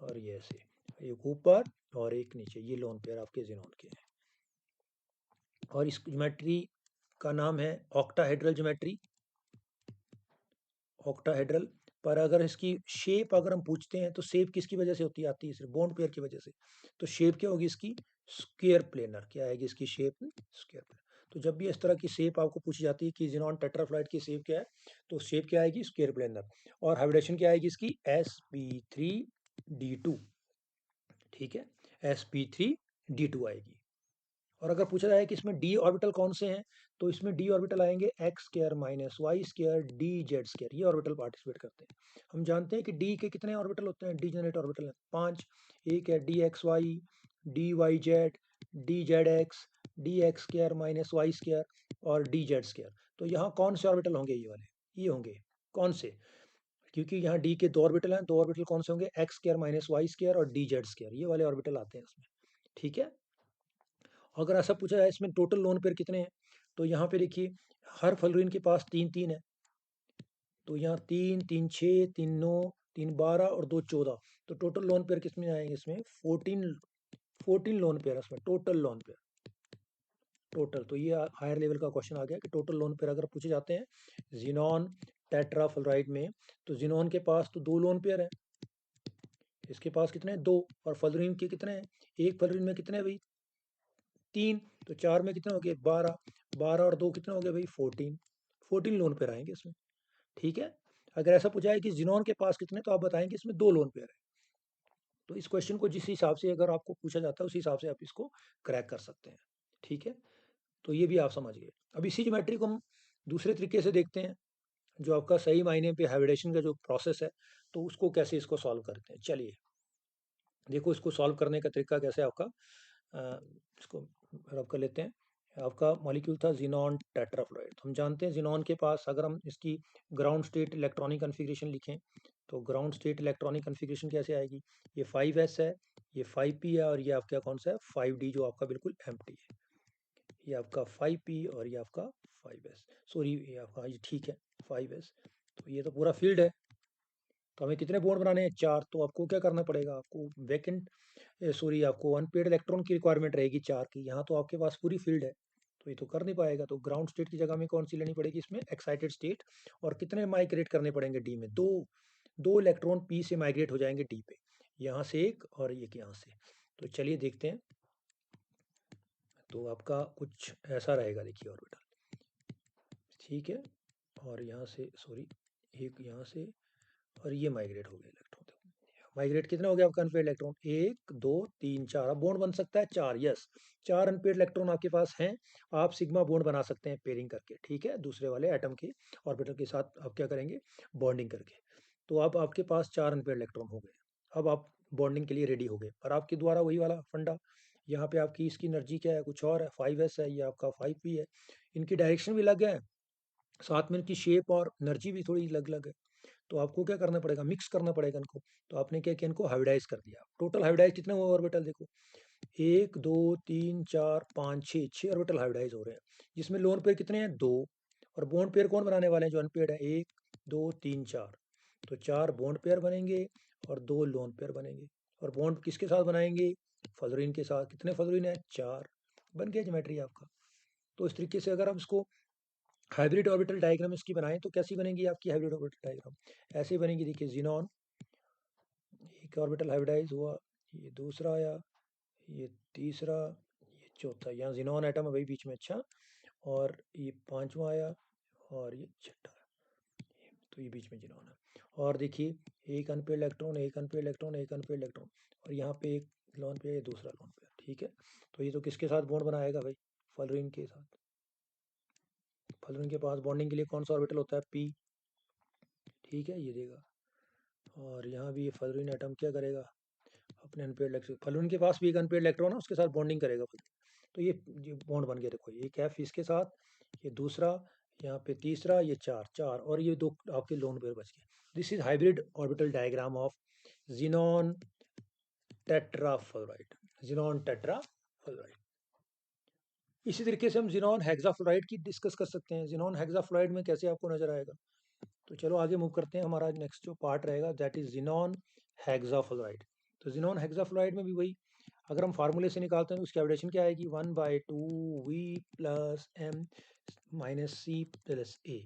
और ये ऐसे, एक ऊपर और एक नीचे। ये लोन पेयर आपके जिनॉन के हैं। और इस ज्योमेट्री का नाम है ऑक्टाहेड्रल ज्योमेट्री, ऑक्टाहेड्रल। पर अगर इसकी शेप अगर हम पूछते हैं तो शेप किसकी वजह से होती आती है, सिर्फ बॉन्ड पेयर की वजह से। तो शेप क्या होगी इसकी, स्क्वायर प्लेनर। क्या आएगी इसकी शेप, स्क्वायर प्लेनर। तो जब भी इस तरह की शेप आपको पूछी जाती है कि ज़ीनॉन टेट्राफ्लोराइड की शेप क्या है, तो शेप क्या आएगी, स्क्वायर प्लेनर। और हाइब्रिडेशन क्या आएगी इसकी, sp3d2। ठीक है, sp3d2 आएगी। और अगर पूछा जाए कि इसमें डी ऑर्बिटल कौन से हैं, तो इसमें डी ऑर्बिटल आएंगे x square minus y square d z square, ये ऑर्बिटल पार्टिसिपेट करते हैं। हम जानते हैं कि डी के कितने ऑर्बिटल होते हैं, डी जनरेट ऑर्बिटल है 5। एक है d x y, d y z, d z x, d x square minus y square और डी जेड स्क्वायर। तो यहाँ कौन से ऑर्बिटल होंगे, ये वाले, ये होंगे कौन से, क्योंकि यहाँ डी के दो ऑर्बिटल हैं, दो ऑर्बिटल कौन से होंगे, x square minus y square और डी जेड स्क्वायर, ये वाले ऑर्बिटल आते हैं इसमें। ठीक है, अगर ऐसा पूछा जाए इसमें टोटल लोन पेयर कितने हैं, तो यहाँ पे देखिए हर फ्लोरीन के पास 3 3 है। तो यहाँ 3 3 6 3 9 3 12 और 2 14। तो टोटल लोन पेयर किसमें आएंगे, इसमें 14 लोन पेयर है इसमें, टोटल लोन पेयर, टोटल। तो ये हायर लेवल का क्वेश्चन आ गया कि टोटल लोन पेयर अगर पूछे जाते हैं ज़ीनॉन टेट्राफ्लोराइड में, तो ज़ीनॉन के पास तो 2 लोन पेयर है, इसके पास कितने हैं, 2। और फ्लोरीन के कितने हैं, एक फ्लोरीन में कितने हैं भाई, 3। तो 4 में कितने हो गए, 12। 12 और 2 कितने हो गए भाई, 14 लोन पेयर आएंगे इसमें। ठीक है, अगर ऐसा पूछा है कि जिनॉन के पास कितने, तो आप बताएंगे इसमें 2 लोन पेयर है। तो इस क्वेश्चन को जिस हिसाब से अगर आपको पूछा जाता है उस हिसाब से आप इसको क्रैक कर सकते हैं। ठीक है, तो ये भी आप समझ गए। अब इसी ज्योमेट्री को हम दूसरे तरीके से देखते हैं, जो आपका सही मायने पे हाइब्रिडेशन का जो प्रोसेस है, तो उसको कैसे इसको सॉल्व करते हैं। चलिए देखो, इसको सॉल्व करने का तरीका कैसे है आपका, इसको रब कर लेते हैं। आपका मॉलिक्यूल था ज़ीनॉन टेट्राफ्लोराइड। हम जानते हैं ज़ीनॉन के पास अगर हम इसकी ग्राउंड स्टेट इलेक्ट्रॉनिक कन्फिग्रेशन लिखें, तो ग्राउंड स्टेट इलेक्ट्रॉनिक कन्फिग्रेशन कैसे आएगी, ये 5s है, ये 5p है और ये आपका कौन सा है, 5d, जो आपका बिल्कुल एम्प्टी है। ये आपका 5p और ये आपका 5s, सॉरी ये आपका, ये ठीक है 5s। तो ये तो पूरा फील्ड है। तो हमें कितने बॉन्ड बनाने हैं, 4। तो आपको क्या करना पड़ेगा, आपको वैकेंट, सॉरी आपको अनपेड इलेक्ट्रॉन की रिक्वायरमेंट रहेगी 4 की। यहाँ तो आपके पास पूरी फील्ड है, तो ये तो कर नहीं पाएगा। तो ग्राउंड स्टेट की जगह में कौन सी लेनी पड़ेगी, इसमें एक्साइटेड स्टेट। और कितने माइग्रेट करने पड़ेंगे डी में, 2 इलेक्ट्रॉन पी से माइग्रेट हो जाएंगे डी पे, यहाँ से एक और एक यहाँ से। तो चलिए देखते हैं। तो आपका कुछ ऐसा रहेगा, देखिए ऑर्बिटल, ठीक है। और यहाँ से सॉरी, एक यहाँ से, और ये माइग्रेट हो गया इलेक्ट्रॉन। माइग्रेट कितना हो गया आपका अनपेड इलेक्ट्रॉन, 1 2 3 4। अब बॉन्ड बन सकता है 4, यस, 4 अनपेड इलेक्ट्रॉन आपके पास हैं। आप सिग्मा बॉन्ड बना सकते हैं पेयरिंग करके, ठीक है, दूसरे वाले एटम के ऑर्बिटल के साथ आप क्या करेंगे, बॉन्डिंग करके। तो अब आपके पास 4 अनपेड इलेक्ट्रॉन हो गए। अब आप बॉन्डिंग के लिए रेडी हो गए। और आपके द्वारा वही वाला फंडा, यहाँ पे आपकी इसकी एनर्जी क्या है, कुछ और है, 5s है, ये आपका 5p है। इनकी डायरेक्शन भी अलग है, साथ में इनकी शेप और एनर्जी भी थोड़ी अलग अलग है। तो आपको क्या करना पड़ेगा, मिक्स करना पड़ेगा इनको। तो आपने क्या किया, इनको हाइब्रिडाइज कर दिया। टोटल हाइब्रिडाइज कितने हुए ऑर्बिटल, देखो 1 2 3 4 5 6, 6 ऑर्बिटल हाइब्रिडाइज हो रहे हैं, जिसमें लोन पेयर कितने हैं, 2। और बॉन्ड पेयर कौन बनाने वाले हैं, जो अनपेयर्ड है, 1 2 3 4। तो 4 बॉन्ड पेयर बनेंगे और 2 लोन पेयर बनेंगे। और बॉन्ड किसके साथ बनाएंगे, फ्लोरीन के साथ। कितने फ्लोरीन है, 4। बन गया ज्योमेट्री आपका। तो इस तरीके से अगर आप इसको हाइब्रिड ऑर्बिटल डायग्राम इसकी बनाएं, तो कैसी बनेगी आपकी हाइब्रिड ऑर्बिटल डायग्राम, ऐसे बनेगी। देखिए ज़ीनॉन, एक ऑर्बिटल हाइब्रिडाइज हुआ, ये दूसरा आया, ये तीसरा, ये चौथा। यहाँ ज़ीनॉन एटम है भाई बीच में, अच्छा। और ये पांचवा आया और ये छठा है, तो ये बीच में ज़ीनॉन है। और देखिए एक अनपेड इलेक्ट्रॉन, एक अनपेड इलेक्ट्रॉन, एक अनपेड इलेक्ट्रॉन, और यहाँ पे एक लोन पेयर, दूसरा लोन पेयर, ठीक है। तो ये तो किसके साथ बॉन्ड बनाएगा भाई, फ्लोरीन के साथ। फ्लोरीन के पास बॉन्डिंग के लिए कौन सा ऑर्बिटल होता है, पी, ठीक है, ये देगा। और यहाँ भी ये फ्लोरीन एटम क्या करेगा, अपने अनपेड इलेक्ट्रॉन, फ्लोरीन के पास भी एक अनपेड इलेक्ट्रॉन है, उसके साथ बॉन्डिंग करेगा फ्लोरीन। तो ये बॉन्ड बन गया, देखो एक एफ इसके साथ, ये दूसरा, यहाँ पे तीसरा, ये 4 4, और ये 2 आपके लोन पेयर बच गए। This is hybrid orbital diagram of xenon tetrafluoride, xenon tetrafluoride. इसी तरीके से हम ज़ीनॉन हेक्साफ्लोराइड की डिस्कस कर सकते हैं। ज़ीनॉन हेक्साफ्लोराइड में कैसे आपको नजर आएगा। तो चलो आगे मूव करते हैं। हमारा नेक्स्ट जो पार्ट रहेगा दैट इज ज़ीनॉन हेक्साफ्लोराइड। तो ज़ीनॉन हेक्साफ्लोराइड में भी वही, अगर हम फार्मूले से निकालते हैं तो उसकी एब्रेशन क्या आएगी, 1/2 V plus M minus C plus A।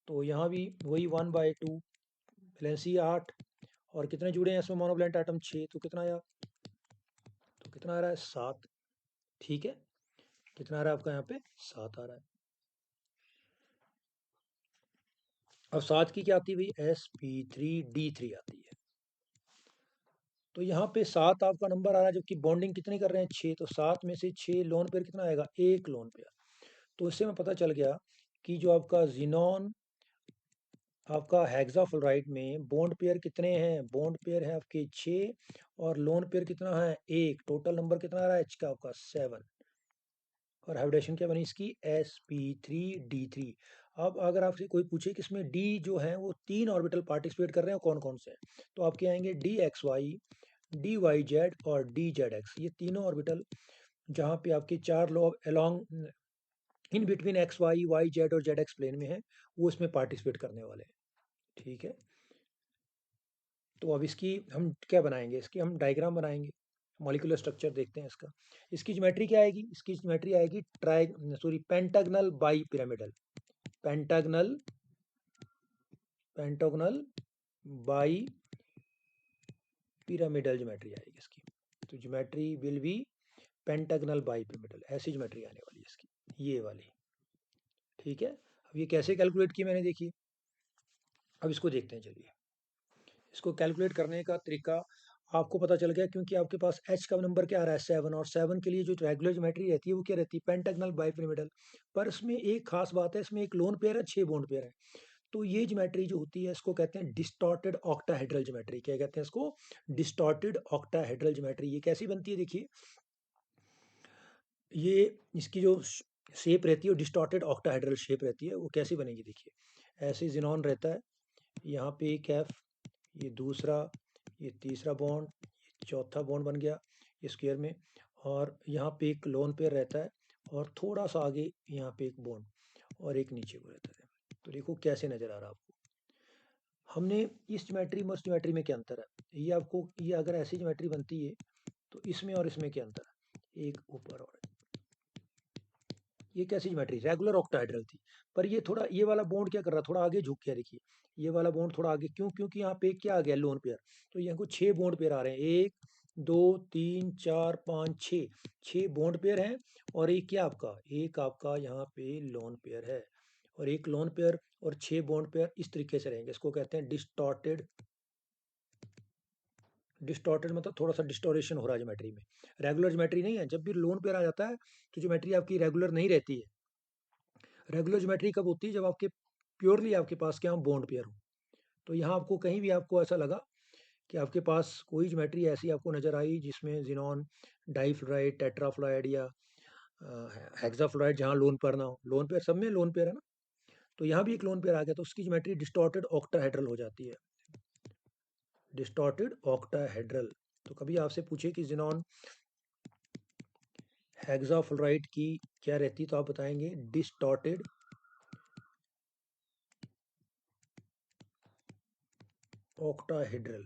तो यहाँ भी वही 1/2 वैलेंसी 8 और कितने जुड़े हैं इसमें मोनोवैलेंट एटम 6, तो कितना आया, तो कितना आ रहा है 7। ठीक है, कितना आ रहा है आपका यहाँ पे 7 आ रहा है। अब 7 की क्या आती है भाई, sp3d3 आती है। तो यहाँ पे 7 आपका नंबर आ रहा है, जबकि बॉन्डिंग कितनी कर रहे हैं 6, तो 7 में से 6 लोन पेयर कितना आएगा, एक लोन पेयर। तो इससे में पता चल गया कि जो आपका जिनॉन आपका हेक्साफ्लोराइड में बॉन्ड पेयर कितने हैं, बॉन्ड पेयर है आपके 6 और लोन पेयर कितना है एक, टोटल नंबर कितना आ रहा है H का आपका 7। और हाइब्रिडेशन क्या बनी इसकी, sp3d3। अब अगर आपसे कोई पूछे कि इसमें d जो है वो 3 ऑर्बिटल पार्टिसिपेट कर रहे हैं, कौन कौन से हैं, तो आपके आएंगे dxy, dyz और dzx। ये तीनों ऑर्बिटल जहाँ पे आपके 4 लोग along in between x y y z और जेड एक्स प्लेन में है, वो इसमें पार्टिसिपेट करने वाले हैं। ठीक है, तो अब इसकी हम क्या बनाएंगे, इसकी हम डायग्राम बनाएंगे, मॉलिक्यूलर स्ट्रक्चर देखते हैं इसका। इसकी ज्योमेट्री क्या आएगी, इसकी ज्योमेट्री आएगी pentagonal bi pyramidal, pentagonal pentagonal bi pyramidal geometry आएगी इसकी। तो geometry will be pentagonal bi pyramidal, ऐसी ज्योमेट्री आने वाली है इसकी, ये वाली। ठीक है, अब ये कैसे कैलकुलेट की मैंने, देखिए अब इसको देखते हैं। चलिए, इसको कैलकुलेट करने का तरीका आपको पता चल गया, क्योंकि आपके पास H का नंबर क्या आ रहा है 7, और 7 के लिए जो रेगुलर ज्योमेट्री रहती है वो क्या रहती है, पेंटागनल बाइपिरामिडल। पर इसमें एक खास बात है, इसमें एक लोन पेयर है, 6 बॉन्ड पेयर है। तो ये ज्योमेट्री जो होती है इसको कहते हैं डिस्टॉर्टेड ऑक्टाहेड्रल ज्योमेट्री। क्या कहते हैं इसको, डिस्टॉर्टेड ऑक्टाहेड्रल ज्योमेट्री। ये कैसी बनती है, देखिए ये इसकी जो शेप रहती है वो डिस्टॉर्टेड ऑक्टाहेड्रल शेप रहती है। वो कैसी बनेगी, देखिए ऐसे जिनॉन रहता है, यहाँ पे एक एफ, ये दूसरा, ये तीसरा बॉन्ड, ये चौथा बॉन्ड बन गया स्क्वायर में, और यहाँ पे एक लोन पेयर रहता है, और थोड़ा सा आगे यहाँ पे एक बॉन्ड, और एक नीचे को रहता है। तो देखो कैसे नजर आ रहा है आपको। हमने इस ज्योमेट्री में उस ज्योमेट्री में क्या अंतर है, ये आपको, ये अगर ऐसी ज्योमेट्री बनती है तो इसमें और इसमें क्या अंतर है, एक ऊपर और ये कैसी ज्योमेट्री, रेगुलर ऑक्टाहेड्रल थी। पर ये थोड़ा, ये वाला बॉन्ड क्या कर रहा है, थोड़ा आगे झुक गया, देखिए ये वाला बॉन्ड थोड़ा आगे, क्यों, क्योंकि यहाँ पे क्या आ गया, लोन पेयर। तो यहाँ को 6 बॉन्ड पेयर आ रहे हैं, 1 2 3 4 5 6, 6 बॉन्ड पेयर हैं। और एक क्या आपका, एक आपका यहाँ पे लोन पेयर है, और एक लोन पेयर और 6 बॉन्ड पेयर इस तरीके से रहेंगे। इसको कहते हैं डिस्टॉर्टेड, डिस्टॉर्टेड मतलब थोड़ा सा डिस्टोरेशन हो रहा है ज्योमेट्री में, रेगुलर ज्योमेट्री नहीं है। जब भी लोन पेयर आ जाता है तो ज्योमेट्री आपकी रेगुलर नहीं रहती है। रेगुलर ज्योमेट्री कब होती है, जब आपके प्योरली आपके पास क्या बॉन्ड पेयर हो। तो यहाँ आपको कहीं भी आपको ऐसा लगा कि आपके पास कोई ज्योमेट्री ऐसी आपको नजर आई जिसमें जिनॉन डाइफ्लोराइड, टेट्राफ्लोराइड या हेक्साफ्लोराइड, जहाँ लोन पेयर ना हो, लोन पेयर सब में लोन पेयर है ना, तो यहाँ भी एक लोन पेयर आ गया, तो उसकी ज्योमेट्री डिस्टॉर्टेड ऑक्टाहेड्रल हो जाती है, डिस्टॉर्टेड ऑक्टाहेड्रल। तो कभी आपसे पूछे कि जिनॉन हेक्साफ्लोराइड की क्या रहती, तो आप बताएंगे डिस्टॉर्टेड ऑक्टाहेड्रल,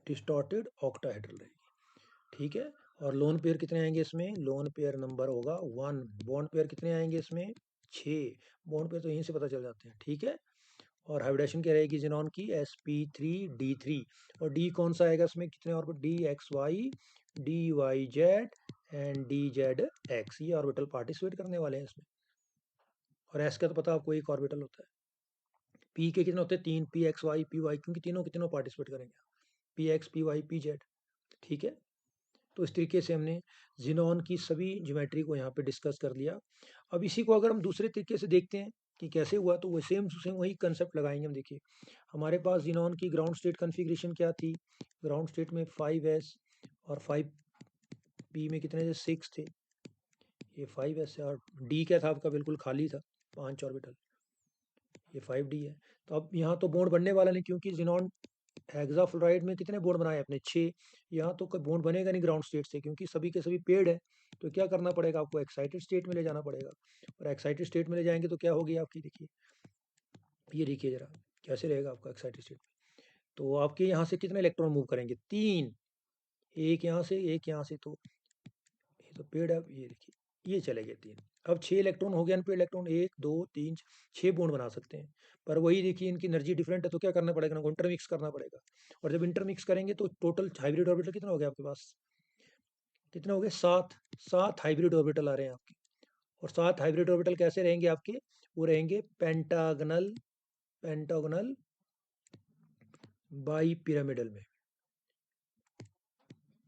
डिस्टॉर्टेड ऑक्टाहेड्रल रहेगी। ठीक है, और लोन पेयर कितने आएंगे इसमें, लोन पेयर नंबर होगा 1। बॉन्ड पेयर कितने आएंगे इसमें, 6 बॉन्ड पेयर, तो यहीं से पता चल जाते हैं। ठीक है, और हाइब्रिडेशन क्या रहेगी जिनॉन की, sp3d3। और डी कौन सा आएगा इसमें, कितने orbital, dxy, dyz and dzx, ये ऑर्बिटल पार्टिसिपेट करने वाले हैं इसमें। और s का तो पता आपको, एक ऑर्बिटल होता है। p के कितने होते हैं, 3, pxy py, क्योंकि तीनों कितनों पार्टिसिपेट करेंगे, px py pz। ठीक है, तो इस तरीके से हमने जिनॉन की सभी ज्योमेट्री को यहाँ पे डिस्कस कर लिया। अब इसी को अगर हम दूसरे तरीके से देखते हैं कि कैसे हुआ, तो वो सेम टू सेम वही कंसेप्ट लगाएंगे हम। देखिए हमारे पास जिनॉन की ग्राउंड स्टेट कन्फिग्रेशन क्या थी, ग्राउंड स्टेट में 5s और 5p में कितने थे, 6 थे, ये 5s है, और d क्या था आपका, बिल्कुल खाली था, 5 ऑर्बिटल, ये 5d है। तो अब यहाँ तो बॉन्ड बनने वाला नहीं, क्योंकि जिनॉन हेक्साफ्लोराइड में कितने बॉन्ड बनाए अपने, 6। यहाँ तो कोई बॉन्ड बनेगा नहीं ग्राउंड स्टेट से, क्योंकि सभी के सभी पेड़ है। तो क्या करना पड़ेगा आपको, एक्साइटेड स्टेट में ले जाना पड़ेगा, और एक्साइटेड स्टेट में ले जाएंगे तो क्या होगी आपकी, देखिए ये देखिए जरा कैसे रहेगा आपका एक्साइटेड स्टेट में। तो आपके यहाँ से कितने इलेक्ट्रॉन मूव करेंगे, 3, एक यहाँ से एक यहाँ से, तो ये तो पेड़ है, ये देखिए ये चले गए 3। अब 6 इलेक्ट्रॉन हो गए अनपेयर्ड इलेक्ट्रॉन, 1 2 3 6 बॉन्ड बना सकते हैं। पर वही देखिए इनकी एनर्जी डिफरेंट है, तो क्या करना पड़ेगा ना, इंटरमिक्स करना पड़ेगा। और जब इंटरमिक्स करेंगे तो टोटल हाइब्रिड ऑर्बिटल कितना हो गया आपके पास, कितने हो गए, 7 हाइब्रिड ऑर्बिटल आ रहे हैं आपके। और 7 हाइब्रिड ऑर्बिटल कैसे रहेंगे आपके, वो रहेंगे पेंटागनल पेंटागोनल बाई पिरामिडल में।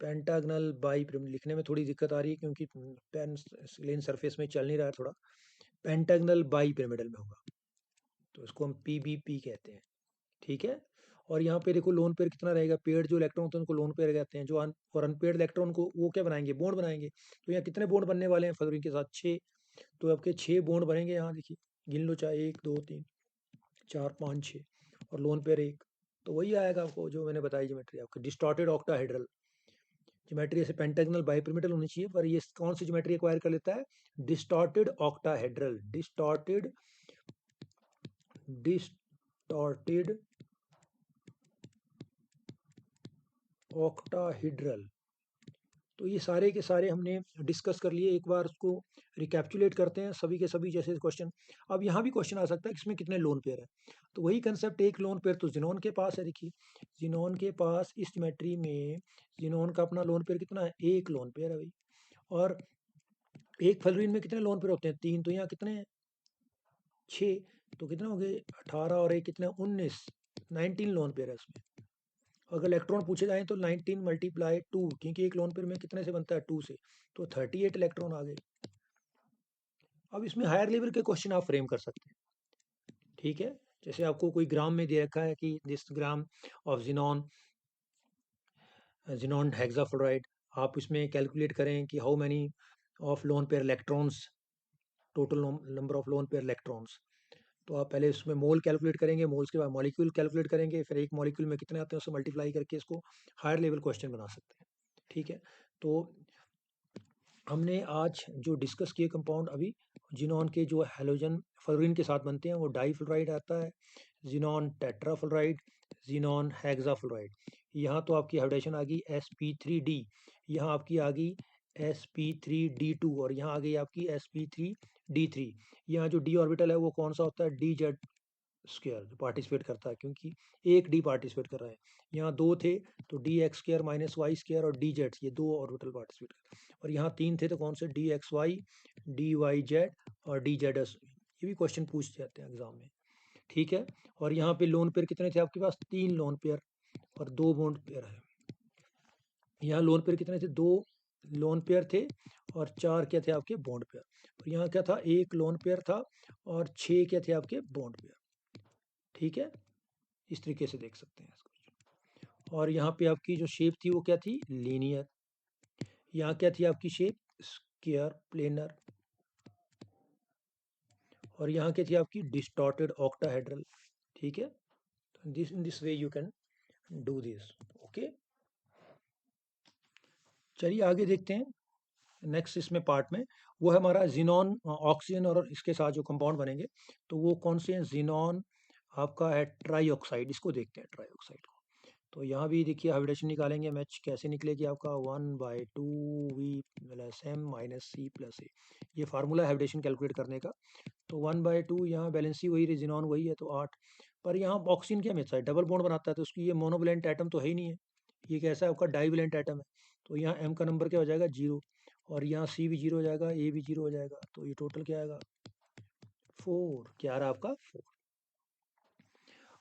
पेंटागनल बाई पिरामिड लिखने में थोड़ी दिक्कत आ रही है क्योंकि पेन प्लेन सरफेस में चल नहीं रहा है थोड़ा। पेंटागनल बाई पिरामिडल में होगा, तो इसको हम पीबीपी कहते हैं। ठीक है। और यहाँ पे देखो लोन पेयर कितना रहेगा, पेयर जो इलेक्ट्रॉन होते हैं उनको लोन पेयर कहते हैं, जो और अनपेयर्ड इलेक्ट्रॉन को वो क्या बनाएंगे, बॉन्ड बनाएंगे। तो यहाँ कितने बॉन्ड बनने वाले हैं फ्लोरीन के साथ, 6। तो आपके 6 बॉन्ड बनेंगे यहाँ, देखिए गिन लो, चाहे 1 2 3 4 5 6, और लोन पेयर 1। तो वही आएगा आपको जो मैंने बताई ज्योमेट्री, आपकी डिस्टॉर्टेड ऑक्टाहेड्रल ज्योमेट्री। ऐसे पेंटागनल बाइपिरामिडल होनी चाहिए, पर ये कौन सी ज्योमेट्री एक्वायर कर लेता है, डिस्टॉर्टेड ऑक्टाहेड्रल, डिस्टॉर्टेड ऑक्टाहेड्रल। तो ये सारे के सारे हमने डिस्कस कर लिए, एक बार उसको रिकैप्चुलेट करते हैं सभी के सभी जैसे क्वेश्चन। अब यहाँ भी क्वेश्चन आ सकता है कि इसमें कितने लोन पेयर है, तो वही कंसेप्ट, एक लोन पेयर तो जिनोन के पास है। देखिए जिनोन के पास इस ज्योमेट्री में जिनोन का अपना लोन पेयर कितना है, एक लोन पेयर है भाई। और एक फ्लोरीन में कितने लोन पेयर होते हैं, 3, तो यहाँ कितने हैं, 6। तो कितने हो गए, 18 और एक कितने, 19, 19 लोन पेयर है इसमें। अगर इलेक्ट्रॉन पूछे जाएँ तो 19 मल्टीप्लाई 2, क्योंकि एक लोन पेयर में कितने से बनता है, 2 से, तो 38 इलेक्ट्रॉन आ गए। अब इसमें हायर लेवल के क्वेश्चन आप फ्रेम कर सकते हैं। ठीक है, जैसे आपको कोई ग्राम में दे रखा है कि this gram of xenon hexafluoride, आप इसमें कैलकुलेट करें कि how many of lone pair electrons, total number of lone pair electrons. तो आप पहले उसमें मोल कैलकुलेट करेंगे, मोल्स के बाद मॉलिक्यूल कैलकुलेट करेंगे, फिर एक मॉलिक्यूल में कितने आते हैं उससे मल्टीप्लाई करके इसको हायर लेवल क्वेश्चन बना सकते हैं। ठीक है, तो हमने आज जो डिस्कस किए कंपाउंड अभी, जिनॉन के जो हैलोजन फ्लोरीन के साथ बनते हैं वो डाईफ्लोराइड आता है, जिनॉन टेट्राफ्लोराइड, जिनॉन हेक्साफ्लोराइड। यहाँ तो आपकी हाइब्रिडेशन आ गई sp3d, यहाँ आपकी आ गई sp3d2, और यहाँ आ गई आपकी sp3d3। यहाँ जो डी ऑर्बिटल है वो कौन सा होता है, dz स्क्वायर जो पार्टिसिपेट करता है, क्योंकि एक डी पार्टिसिपेट कर रहा है। यहाँ 2 थे तो d x square minus y square और डी जेड, ये 2 ऑर्बिटल पार्टिसिपेट कर रहे हैं। और यहाँ 3 थे तो कौन से, d x y, d y z और डी जेड एस। ये भी क्वेश्चन पूछ जाते हैं एग्जाम में। ठीक है, और यहाँ पे लोन पेयर कितने थे आपके पास, 3 लोन पेयर और 2 बॉन्ड पेयर है। यहाँ लोन पेयर कितने थे, 2 लोन पेयर थे और 4 क्या थे आपके बॉन्ड पेयर। और यहाँ क्या था, 1 लोन पेयर था और 6 क्या थे आपके बॉन्ड पेयर। ठीक है, इस तरीके से देख सकते हैं इसको। और यहाँ पे आपकी जो शेप थी वो क्या थी, लीनियर। यहाँ क्या थी आपकी शेप, स्क्वायर प्लेनर। और यहाँ क्या थी आपकी, डिस्टॉर्टेड ऑक्टाहेड्रल। ठीक है, तो this in this way you can do this. Okay, चलिए आगे देखते हैं नेक्स्ट इसमें पार्ट में। वो है हमारा जिनॉन ऑक्सीजन और इसके साथ जो कंपाउंड बनेंगे, तो वो कौन से हैं, जिनॉन आपका है ट्राईऑक्साइड, इसको देखते हैं ट्राईऑक्साइड को। तो यहाँ भी देखिए हाइब्रिडेशन निकालेंगे, मैच कैसे निकलेगी आपका, 1/2v+m-c+a, ये फार्मूला है हाइब्रिडेशन कैलकुलेट करने का। तो 1/2 यहाँ वैलेंसी वही, रेजिनॉन वही है, तो 8। पर यहाँ ऑक्सीजन क्या मिलता है, डबल बॉन्ड बनाता है, तो उसकी ये मोनोवैलेंट एटम तो है ही नहीं है, ये कैसा है आपका डाईवैलेंट एटम है। तो यहाँ m का नंबर क्या हो जाएगा, 0, और यहाँ c भी 0 हो जाएगा, a भी 0 हो जाएगा, तो ये टोटल क्या आएगा, 4। क्या आ रहा है आपका, 4।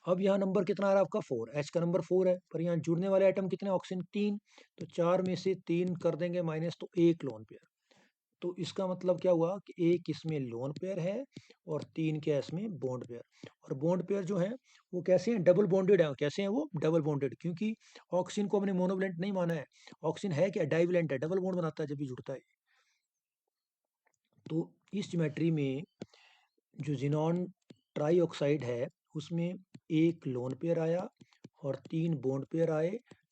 अब यहाँ नंबर कितना आ रहा है आपका, 4, H का नंबर 4 है, पर यहाँ जुड़ने वाले आइटम कितने, ऑक्सीजन 3, तो 4 में से 3 कर देंगे माइनस, तो 1 लोन पेयर। तो इसका मतलब क्या हुआ कि 1 इसमें लोन पेयर है और 3 क्या इसमें बॉन्ड पेयर। और बॉन्ड पेयर जो है वो कैसे हैं, डबल बॉन्डेड है। कैसे हैं वो, डबल बॉन्डेड, क्योंकि ऑक्सीजन को हमने मोनोवैलेंट नहीं माना है, ऑक्सीजन है क्या, डाईवैलेंट है, डबल बॉन्ड बनाता है जब भी जुड़ता है। तो इस ज्योमेट्री में जो जिनॉन ट्राईऑक्साइड है उसमें 1 लोन पेयर आया और 3 बॉन्ड पेयर आए,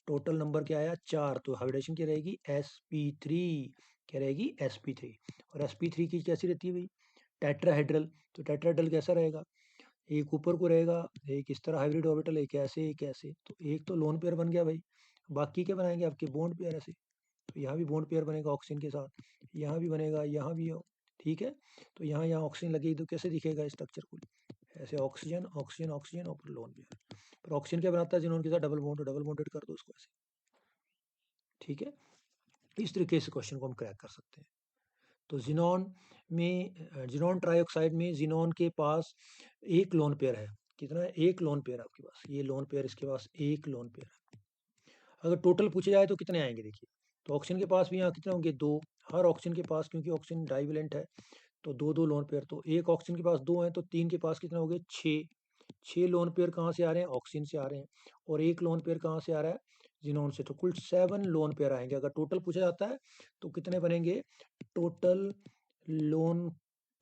टोटल नंबर क्या आया, 4। तो हाइब्रिडेशन क्या रहेगी, sp3, क्या रहेगी, sp3। और sp3 की कैसी रहती है भाई, टेट्राहेड्रल। तो टेट्राहेड्रल कैसा रहेगा, एक ऊपर को रहेगा, एक इस तरह हाइब्रिड ऑर्बिटल, एक ऐसे एक ऐसे। तो एक तो लोन पेयर बन गया भाई, बाकी क्या बनाएंगे आपके बॉन्ड पेयर ऐसे। तो यहाँ भी बॉन्ड पेयर बनेगा ऑक्सीजन के साथ, यहाँ भी बनेगा, यहाँ भी हो। ठीक है। तो यहाँ यहाँ ऑक्सीजन लगेगी तो कैसे दिखेगा स्ट्रक्चर को, ऐसे ऑक्सीजन ऑक्सीजन ऑक्सीजन और लोन पेयर। पर ऑक्सीजन क्या बनाता है जिनोन के साथ डबल बॉन्ड, डबल बॉन्डेड कर दो उसको ऐसे, ठीक है। इस तरीके से क्वेश्चन को हम क्रैक कर सकते हैं। तो जिनोन में, जिनोन ट्राइऑक्साइड में जिनोन के पास एक लोन पेयर है। कितना है? एक लोन पेयर आपके पास, ये लोन पेयर इसके पास एक लोन पेयर है। अगर टोटल पूछे जाए तो कितने आएंगे देखिए, तो ऑक्सीजन के पास भी यहाँ कितने होंगे? दो। हर ऑक्सीजन के पास, क्योंकि ऑक्सीजन डाइवेलेंट है, तो दो दो लोन पेयर, तो एक ऑक्सीजन के पास दो हैं तो तीन के पास कितने हो गए? छः। छः लोन पेयर कहाँ से आ रहे हैं? ऑक्सीजन से आ रहे हैं। और एक लोन पेयर कहाँ से आ रहा है? जिनोन से। तो कुल 7 लोन पेयर आएंगे। अगर टोटल पूछा जाता है तो कितने बनेंगे? टोटल लोन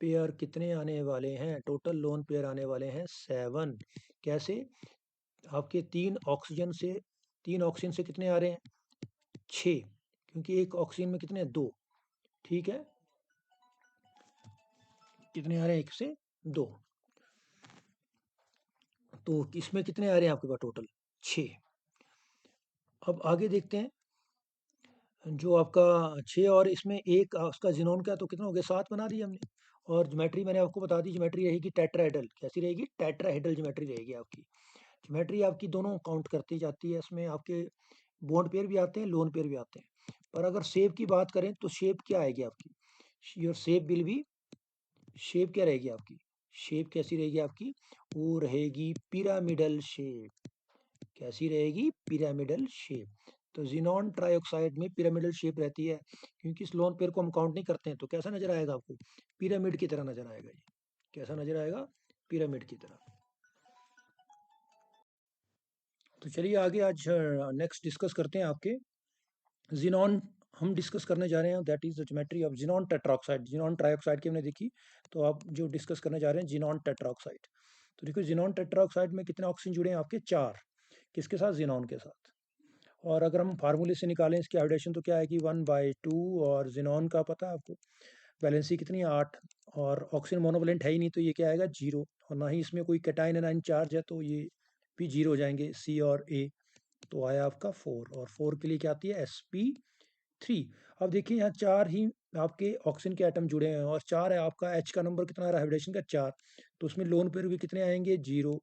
पेयर कितने आने वाले हैं? टोटल लोन पेयर आने वाले हैं 7। कैसे? आपके तीन ऑक्सीजन से कितने आ रहे हैं? 6, क्योंकि एक ऑक्सीजन में कितने? 2, ठीक है। कितने आ रहे हैं? 1 से 2। तो इसमें कितने आ रहे हैं आपके पास टोटल? 6। अब आगे देखते हैं, जो आपका 6 और इसमें एक उसका जिनोन का, तो कितना हो गया? 7 बना दिया हमने। और ज्योमेट्री मैंने आपको बता दी, ज्योमेट्री रहेगी टेट्राहेड्रल। कैसी रहेगी? टेट्राहेड्रल ज्योमेट्री रहेगी आपकी। ज्योमेट्री आपकी दोनों काउंट करती जाती है, इसमें आपके बॉन्ड पेयर भी आते हैं, लोन पेयर भी आते हैं। पर अगर शेप की बात करें तो शेप क्या आएगी आपकी? Your shape will be, shape क्या रहेगी आपकी? शेप कैसी रहेगी आपकी? वो रहेगी पिरामिडल शेप। कैसी रहेगी? Pyramidal shape. तो जिनॉन ट्राइऑक्साइड में पिरामिडल शेप रहती है, क्योंकि इस लोन पेयर को हम काउंट नहीं करते हैं। तो कैसा नजर आएगा आपको? पिरामिड की तरह नजर आएगा ये। कैसा नजर आएगा? पिरामिड की तरह। तो चलिए आगे आज नेक्स्ट डिस्कस करते हैं आपके जिनॉन। हम डिस्कस करने जा रहे हैं that is the geometry of xenon tetroxide. Xenon trioxide की हमने देखी, तो आप जो डिस्कस करने जा रहे हैं जिनॉन टेट्राऑक्साइड। तो देखो जिनॉन टेट्राऑक्साइड में कितने ऑक्सीजन जुड़े हैं आपके? 4। किसके साथ? जिनॉन के साथ। और अगर हम फार्मूले से निकालें इसकी हाइड्रेशन तो क्या आएगी? 1/2। और जिनॉन का पता है आपको वैलेंसी कितनी है? 8। और ऑक्सीजन मोनोवैलेंट है ही नहीं, तो ये क्या आएगा? 0। और ना ही इसमें कोई कैटाइन एनाइन चार्ज है, तो ये भी 0 हो जाएंगे, सी और ए। तो आया आपका 4। और 4 के लिए क्या आती है? sp3। अब देखिए यहाँ 4 ही आपके ऑक्सीजन के एटम जुड़े हैं, और 4 है आपका। एच का नंबर कितना आ रहा है हाइब्रिडेशन का? 4। तो उसमें लोन पेयर भी कितने आएंगे? 0।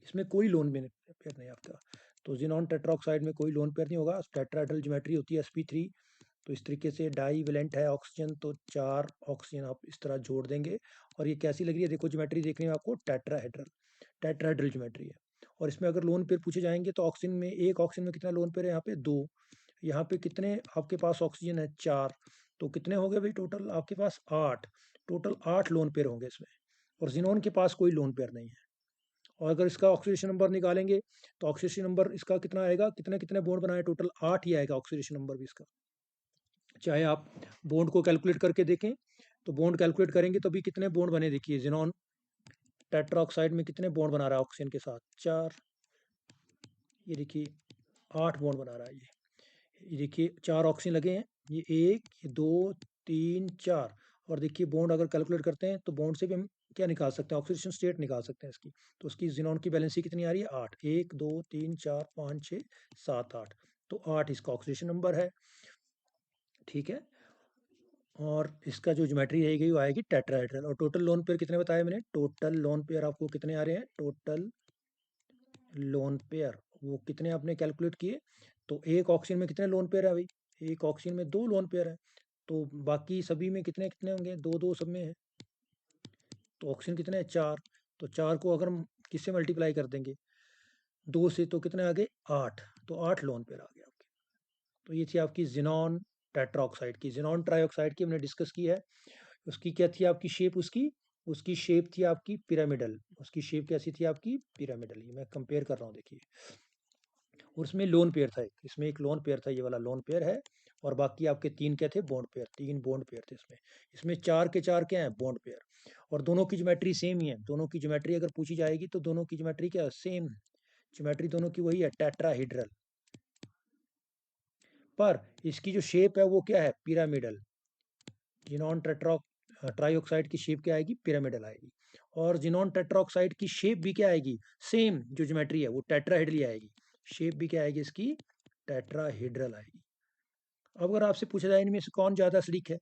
इसमें कोई लोन पेयर नहीं आपका। तो जिनॉन टेट्राऑक्साइड में कोई लोन पेयर नहीं होगा। टेट्राहेड्रल ज्योमेट्री होती है sp3। तो इस तरीके से डाई वैलेंट है ऑक्सीजन, तो 4 ऑक्सीजन आप इस तरह जोड़ देंगे। और ये कैसी लग रही है? देखो ज्योमेट्री देखने में आपको टेट्राहेड्रल, टेट्राहेड्रल ज्योमेट्री है। और इसमें अगर लोन पेयर पूछे जाएंगे तो ऑक्सीजन में, एक ऑक्सीजन में कितना लोन पेयर है? यहाँ पे 2। यहाँ पे कितने आपके पास ऑक्सीजन है? 4। तो कितने हो गए भाई टोटल आपके पास? 8। टोटल 8 लोन पेयर होंगे इसमें। और जिनोन के पास कोई लोन पेयर नहीं है। और अगर इसका ऑक्सीडेशन नंबर निकालेंगे तो ऑक्सीडेशन नंबर इसका कितना आएगा? कितने कितने बॉन्ड बनाए? टोटल 8 ही आएगा ऑक्सीडेशन नंबर भी इसका। चाहे आप बॉन्ड को कैलकुलेट करके देखें, तो बॉन्ड कैलकुलेट करेंगे तो भी कितने बॉन्ड बने देखिए। जिनॉन टेट्राऑक्साइड में कितने बॉन्ड बना रहा है ऑक्सीजन के साथ? 4। ये देखिए 8 बॉन्ड बना रहा है ये देखिए 4 ऑक्सीजन लगे हैं। ये 1, ये 2, 3, 4। और देखिए बॉन्ड अगर कैलकुलेट करते हैं तो बॉन्ड से भी हम क्या निकाल सकते हैं? ऑक्सीडेशन स्टेट निकाल सकते हैं इसकी। तो उसकी जिनॉन की वैलेंसी कितनी आ रही है? 8। 1 2 3 4 5 6 7 8। तो 8 इसका ऑक्सीडेशन नंबर है, ठीक है। और इसका जो ज्योमेट्री रहेगी वो आएगी टेट्राहेड्रल। और टोटल लोन पेयर कितने बताए मैंने? टोटल लोन पेयर आपको कितने आ रहे हैं? टोटल लोन पेयर वो कितने आपने कैलकुलेट किए? तो एक ऑक्सीजन में कितने लोन पेयर है भाई? एक ऑक्सीजन में 2 लोन पेयर है। तो बाकी सभी में कितने कितने होंगे? 2 2 सब में है। तो ऑक्सीजन कितने हैं? 4। तो 4 को अगर हम किससे मल्टीप्लाई कर देंगे? 2 से, तो कितने आ गए? 8। तो 8 लोन पेयर आ गए आपके। तो ये थी आपकी जिनॉन टेट्राऑक्साइड की। जिनॉन ट्राइऑक्साइड की हमने डिस्कस की है। उसकी क्या थी आपकी शेप? उसकी उसकी शेप थी आपकी पिरामिडल। उसकी शेप कैसी थी आपकी? पिरामिडल। ये मैं कंपेयर कर रहा हूँ देखिए। और उसमें लोन पेयर था, इसमें एक लोन पेयर था, ये वाला लोन पेयर है। और बाकी आपके 3 क्या थे? Bond pair. 3 बॉन्ड पेयर थे इसमें। इसमें 4 के 4 क्या है? Bond pair. और दोनों की ज्योमेट्री सेम ही है। दोनों की ज्योमेट्री अगर पूछी जाएगी तो दोनों की ज्योमेट्री क्या? सेम ज्योमेट्री दोनों की वही है, टेट्राहेड्रल। पर इसकी जो शेप है वो क्या है? पिरामिडल। जिनॉन ट्राइऑक्साइड की शेप क्या आएगी? पिरामिडल आएगी। और जिनॉन टेट्राऑक्साइड की शेप भी क्या आएगी? सेम जो ज्योमेट्री है वो टेट्राहेड्रल आएगी। शेप भी क्या आएगी इसकी? टेट्राहेड्रल आएगी। अब अगर आपसे पूछा जाए इनमें से कौन ज्यादा एसिडिक है,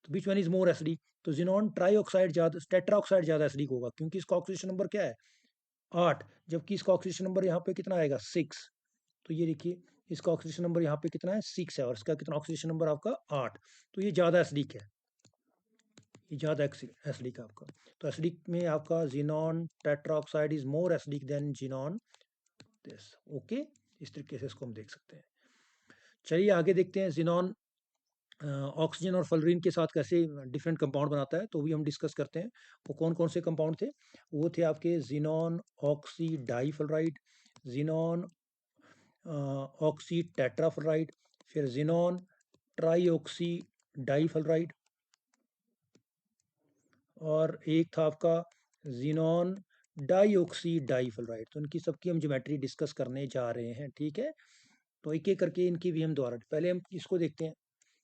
तो which one is more acidic? तो जिनॉन ट्राईऑक्साइड ज्यादा, टेट्राऑक्साइड ज्यादा एसिडिक होगा, क्योंकि इसका ऑक्सीजन नंबर क्या है 8, जबकि इसका ऑक्सीजन नंबर यहाँ पे कितना आएगा 6। तो ये देखिए इसका ऑक्सीजन नंबर यहाँ पे कितना है 6 है, और इसका कितना ऑक्सीजन नंबर आपका 8। तो ये ज्यादा एसिडिक है, ये ज्यादा एसिडिक है आपका। तो एसिडिक में आपका xenon tetroxide is more acidic then xenon this. Okay, इस तरीके से इसको हम देख सकते हैं। चलिए आगे देखते हैं जिनॉन ऑक्सीजन और फ्लोरीन के साथ कैसे डिफरेंट कंपाउंड बनाता है, तो भी हम डिस्कस करते हैं। वो कौन कौन से कंपाउंड थे? वो थे आपके xenon oxy difluoride, xenon oxy tetrafluoride, फिर जिनॉन ट्राईऑक्सी डाईफ्लोराइड, और एक था आपका जिनॉन डाईऑक्सी डाईफ्लोराइड। तो इनकी सबकी हम ज्योमेट्री डिस्कस करने जा रहे हैं, ठीक है। तो एक एक करके इनकी भी हम दोबारा, पहले हम इसको देखते हैं।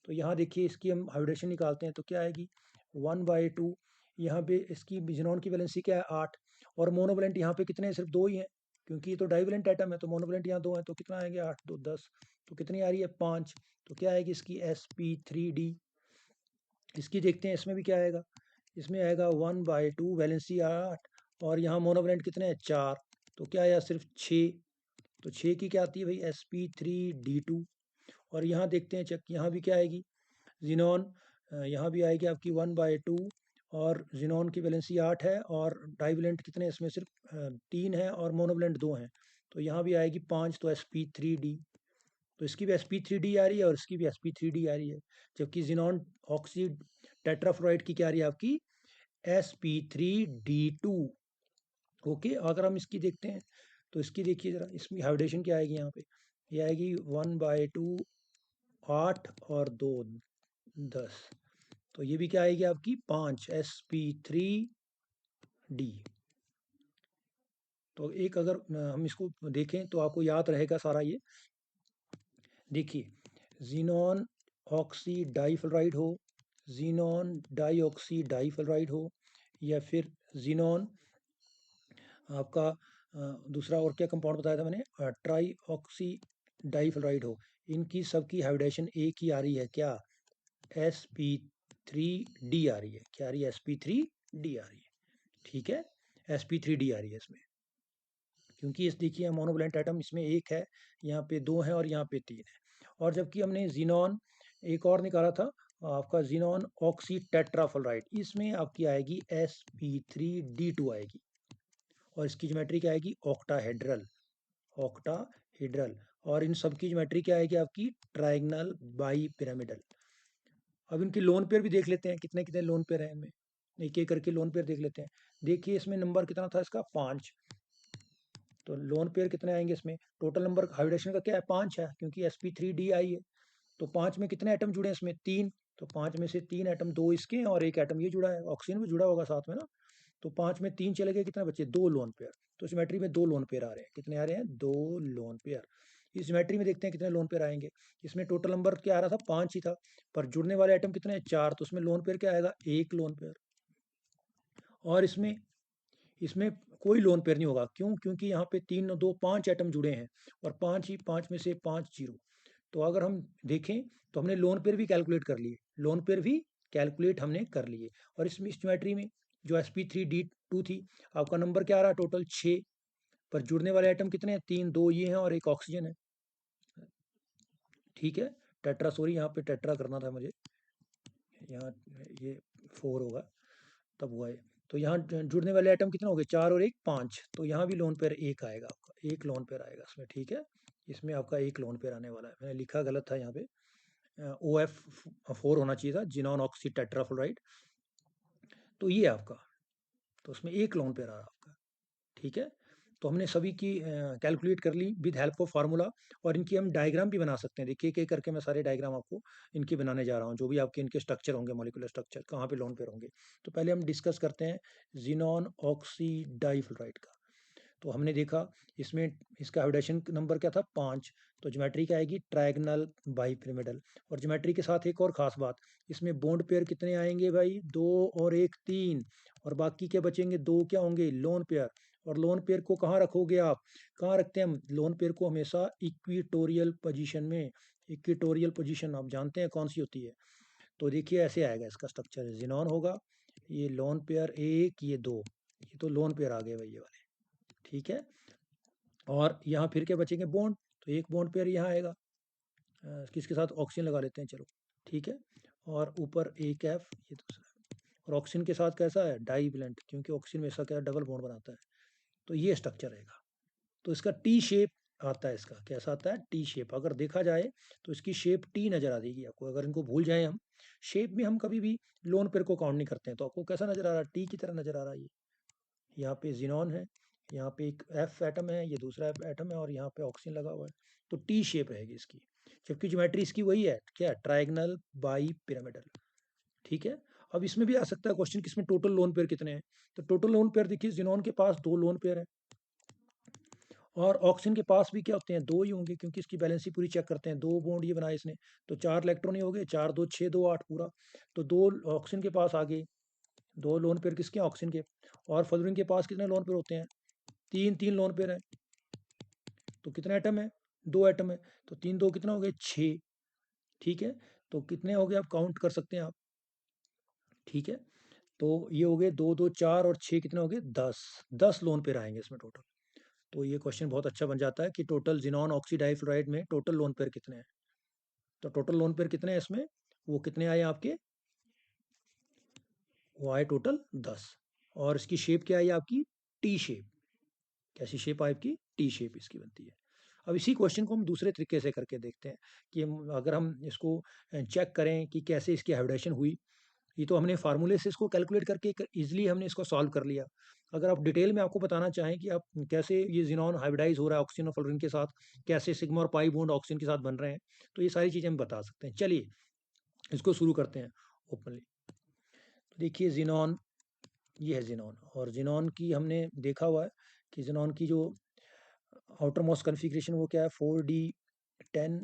तो यहाँ देखिए इसकी हम हाइब्रिडेशन निकालते हैं तो क्या आएगी 1/2। यहाँ पे इसकी जिनॉन की वैलेंसी क्या है 8, और मोनोवैलेंट यहाँ पे कितने हैं, सिर्फ 2 ही हैं, क्योंकि ये तो डाइवैलेंट एटम है। तो मोनोवैलेंट यहाँ 2 है, तो कितना आएंगे 8 2 10, तो कितनी आ रही है 5। तो क्या आएगी इसकी sp3d। इसकी देखते हैं, इसमें भी क्या आएगा, इसमें आएगा 1/2 वैलेंसी 8, और यहाँ मोनोवैलेंट कितने हैं 4, तो क्या आया सिर्फ 6। तो 6 की क्या आती है भाई sp3d2। और यहाँ देखते हैं चेक, यहाँ भी क्या आएगी जिनॉन, यहाँ भी आएगी आपकी 1/2, और जिनॉन की वैलेंसी 8 है, और डाइवैलेंट कितने इसमें सिर्फ 3 है, और मोनोवैलेंट 2 हैं। तो यहाँ भी आएगी 5, तो sp3d। तो इसकी भी sp3d आ रही है, और इसकी भी sp3d आ रही है। जबकि जिनॉन ऑक्सी टेट्राफ्लोराइड की क्या आ रही है आपकी sp3d2। ओके, अगर हम इसकी देखते हैं तो इसकी देखिए जरा, इसमें हाइब्रिडेशन क्या आएगी यहाँ पे, ये आएगी 1/2 8 और 2 10। तो ये भी क्या आएगी आपकी 5 sp3d। तो एक अगर हम इसको देखें तो आपको याद रहेगा सारा ये। देखिए जिनॉन ऑक्सी डाईफ्लोराइड हो, जिनॉन डाईऑक्सी डाईफ्लोराइड हो, या फिर जिनॉन आपका दूसरा और क्या कंपाउंड बताया था मैंने, ट्राई ऑक्सी डाईफ्लोराइड हो, इनकी सबकी हाइब्रिडेशन एक ही आ रही है, क्या sp3d आ रही है। क्या आ रही है sp3d आ रही है, ठीक है, sp3d आ रही है इसमें, क्योंकि इस देखिए मोनोवैलेंट एटम इसमें एक है, यहाँ पे 2 है, और यहाँ पे 3 है। और जबकि हमने जिनॉन एक और निकाला था आपका जिनॉन ऑक्सी टेट्राफ्लोराइड, इसमें आपकी आएगी sp3d2 आएगी, और इसकी ज्योमेट्री क्या आएगी ऑक्टाहेड्रल, ऑक्टाहेड्रल। और इन सब की ज्योमेट्री क्या आएगी आपकी ट्रायंगल बाई पिरामिडल। अब इनके लोन पेयर भी देख लेते हैं, कितने कितने लोन पेयर हैं इनमें, एक एक करके लोन पेयर देख लेते हैं। देखिए इसमें नंबर कितना था इसका 5, तो लोन पेयर कितने आएंगे इसमें, टोटल नंबर हाइब्रिडेशन का क्या है 5 है, क्योंकि sp3d आई है। तो 5 में कितने एटम जुड़े हैं इसमें 3, तो 5 में से 3 एटम, 2 इसके हैं और एक एटम ये जुड़ा है, ऑक्सीजन भी जुड़ा होगा साथ में ना। तो 5 में 3 चले गए, कितने बचे 2 लोन पेयर। तो सिमेट्री में 2 लोन पेयर आ रहे हैं, कितने आ रहे हैं 2 लोन पेयर। इस सिमेट्री में देखते हैं कितने लोन पेयर आएंगे। इसमें टोटल नंबर क्या आ रहा था 5 ही था, पर जुड़ने वाले आइटम कितने हैं 4, तो उसमें लोन पेयर क्या आएगा 1 लोन पेयर। और इसमें इसमें कोई लोन पेयर नहीं होगा, क्यों, क्योंकि यहाँ पे 3 2 5 एटम जुड़े हैं, और 5 ही 5 में से 5 जीरो। तो अगर हम देखें तो हमने लोन पेयर भी कैलकुलेट कर लिए, लोन पेयर भी कैलकुलेट हमने कर लिए। और इसमें इस ज्योमेट्री में जो sp3d2 थी, आपका नंबर क्या आ रहा है टोटल 6, पर जुड़ने वाले आइटम कितने हैं 3, 2 ये हैं और एक ऑक्सीजन है, ठीक है। टेट्रा, सॉरी यहाँ पे टेट्रा करना था मुझे, यहाँ ये 4 होगा तब हुआ है। तो यहाँ जुड़ने वाले आइटम कितने हो गए 4 और 1 5, तो यहाँ भी लोन पेयर 1 आएगा आपका, 1 लोन पेयर आएगा इसमें, ठीक है। इसमें आपका 1 लोन पेयर आने वाला है, मैंने लिखा गलत था यहाँ पे, OF4 होना चाहिए था, जिनॉन ऑक्सी टेट्राफ्लोराइड। तो ये आपका, तो उसमें 1 लोन पेयर आ रहा आपका, ठीक है। तो हमने सभी की कैलकुलेट कर ली विद हेल्प ऑफ फार्मूला, और इनकी हम डायग्राम भी बना सकते हैं। देखिए एक एक करके मैं सारे डायग्राम आपको इनके बनाने जा रहा हूँ, जो भी आपके इनके स्ट्रक्चर होंगे, मॉलिक्यूलर स्ट्रक्चर कहाँ पे लोन पेयर होंगे। तो पहले हम डिस्कस करते हैं जिनॉन ऑक्सी डाईफ्लोराइड का। तो हमने देखा इसमें इसका हाइब्रिडेशन नंबर क्या था 5, तो ज्योमेट्री क्या आएगी ट्रायगनल बाईपिरामिडल। और ज्योमेट्री के साथ एक और खास बात, इसमें बॉन्ड पेयर कितने आएंगे भाई 2 और 1 3, और बाकी क्या बचेंगे 2 क्या होंगे लोन पेयर। और लोन पेयर को कहाँ रखोगे आप, कहाँ रखते हैं हम लोन पेयर को, हमेशा इक्विटोरियल पोजीशन में। इक्विटोरियल पोजीशन आप जानते हैं कौन सी होती है, तो देखिए ऐसे आएगा इसका स्ट्रक्चर, जिनॉन होगा, ये लोन पेयर एक, ये दो, ये तो लोन पेयर आ गए भाई ये वाले, ठीक है। और यहाँ फिर क्या बचेंगे, बॉन्ड, तो एक बॉन्ड पेयर यहाँ आएगा, किसके साथ, ऑक्सीजन लगा लेते हैं चलो, ठीक है। और ऊपर एक एफ, ये दूसरा, और ऑक्सीजन के साथ कैसा है, डाई वैलेंट, क्योंकि ऑक्सीजन में ऐसा क्या डबल बॉन्ड बनाता है, तो ये स्ट्रक्चर रहेगा। तो इसका टी शेप आता है, इसका कैसा आता है, टी शेप। अगर देखा जाए तो इसकी शेप टी नजर आ जाएगी आपको, अगर इनको भूल जाए हम, शेप में हम कभी भी लोन पेयर को काउंट नहीं करते हैं, तो आपको कैसा नजर आ रहा है, टी की तरह नजर आ रहा है ये। यहाँ पे जिनॉन है, यहाँ पे एक एफ एटम है, ये दूसरा एटम है, और यहाँ पे ऑक्सीजन लगा हुआ है, तो टी शेप रहेगी इसकी। जबकि ज्योमेट्री इसकी वही है, क्या, ट्राइगनल बाई पिरामिडल, ठीक है। अब इसमें भी आ सकता है क्वेश्चन, किसमें टोटल लोन पेयर कितने हैं, तो टोटल लोन पेयर देखिए, जिनॉन के पास दो लोन पेयर है, और ऑक्सीजन के पास भी क्या होते हैं, दो ही होंगे, क्योंकि इसकी बैलेंस ही पूरी चेक करते हैं, दो बॉन्ड ये बनाए इसने, तो चार इलेक्ट्रॉन ही हो गए, चार दो छः, दो आठ पूरा, तो दो ऑक्सीजन के पास आ गए, दो लोन पेयर किसके, ऑक्सीजन के। और फ्लोरीन के पास कितने लोन पेयर होते हैं, तीन तीन लोन पेयर है, तो कितने एटम है, दो एटम है, तो तीन दो कितना हो गए, छः, ठीक है। तो कितने हो गए, आप काउंट कर सकते हैं आप, ठीक है। तो ये हो गए दो दो चार और छः, कितने हो गए, 10, 10 लोन पेयर आएंगे इसमें टोटल। तो ये क्वेश्चन बहुत अच्छा बन जाता है कि टोटल जिनॉन ऑक्सीडाइफ्लोराइड में टोटल लोन पेयर कितने हैं, तो टोटल लोन पेयर कितने हैं इसमें, वो कितने आए आपके, वो आए टोटल 10। और इसकी शेप क्या आई आपकी, टी शेप, कैसी शेप आई आपकी, टी शेप इसकी बनती है। अब इसी क्वेश्चन को हम दूसरे तरीके से करके देखते हैं, कि अगर हम इसको चेक करें कि कैसे इसकी हाइब्रिडेशन हुई। ये तो हमने फार्मूले से इसको कैलकुलेट करके इजीली हमने इसको सॉल्व कर लिया। अगर आप डिटेल में आपको बताना चाहें कि आप कैसे ये जिनॉन हाइब्रिडाइज हो रहा है ऑक्सीजन और फ्लोरीन के साथ, कैसे सिग्मा और पाई बॉन्ड ऑक्सीजन के साथ बन रहे हैं, तो ये सारी चीज़ें हम बता सकते हैं। चलिए इसको शुरू करते हैं ओपनली। तो देखिए जिनॉन, ये है जिनॉन, और जिनॉन की हमने देखा हुआ है कि जिनॉन की जो आउटर मोस्ट कन्फिग्रेशन वो क्या है, 4d10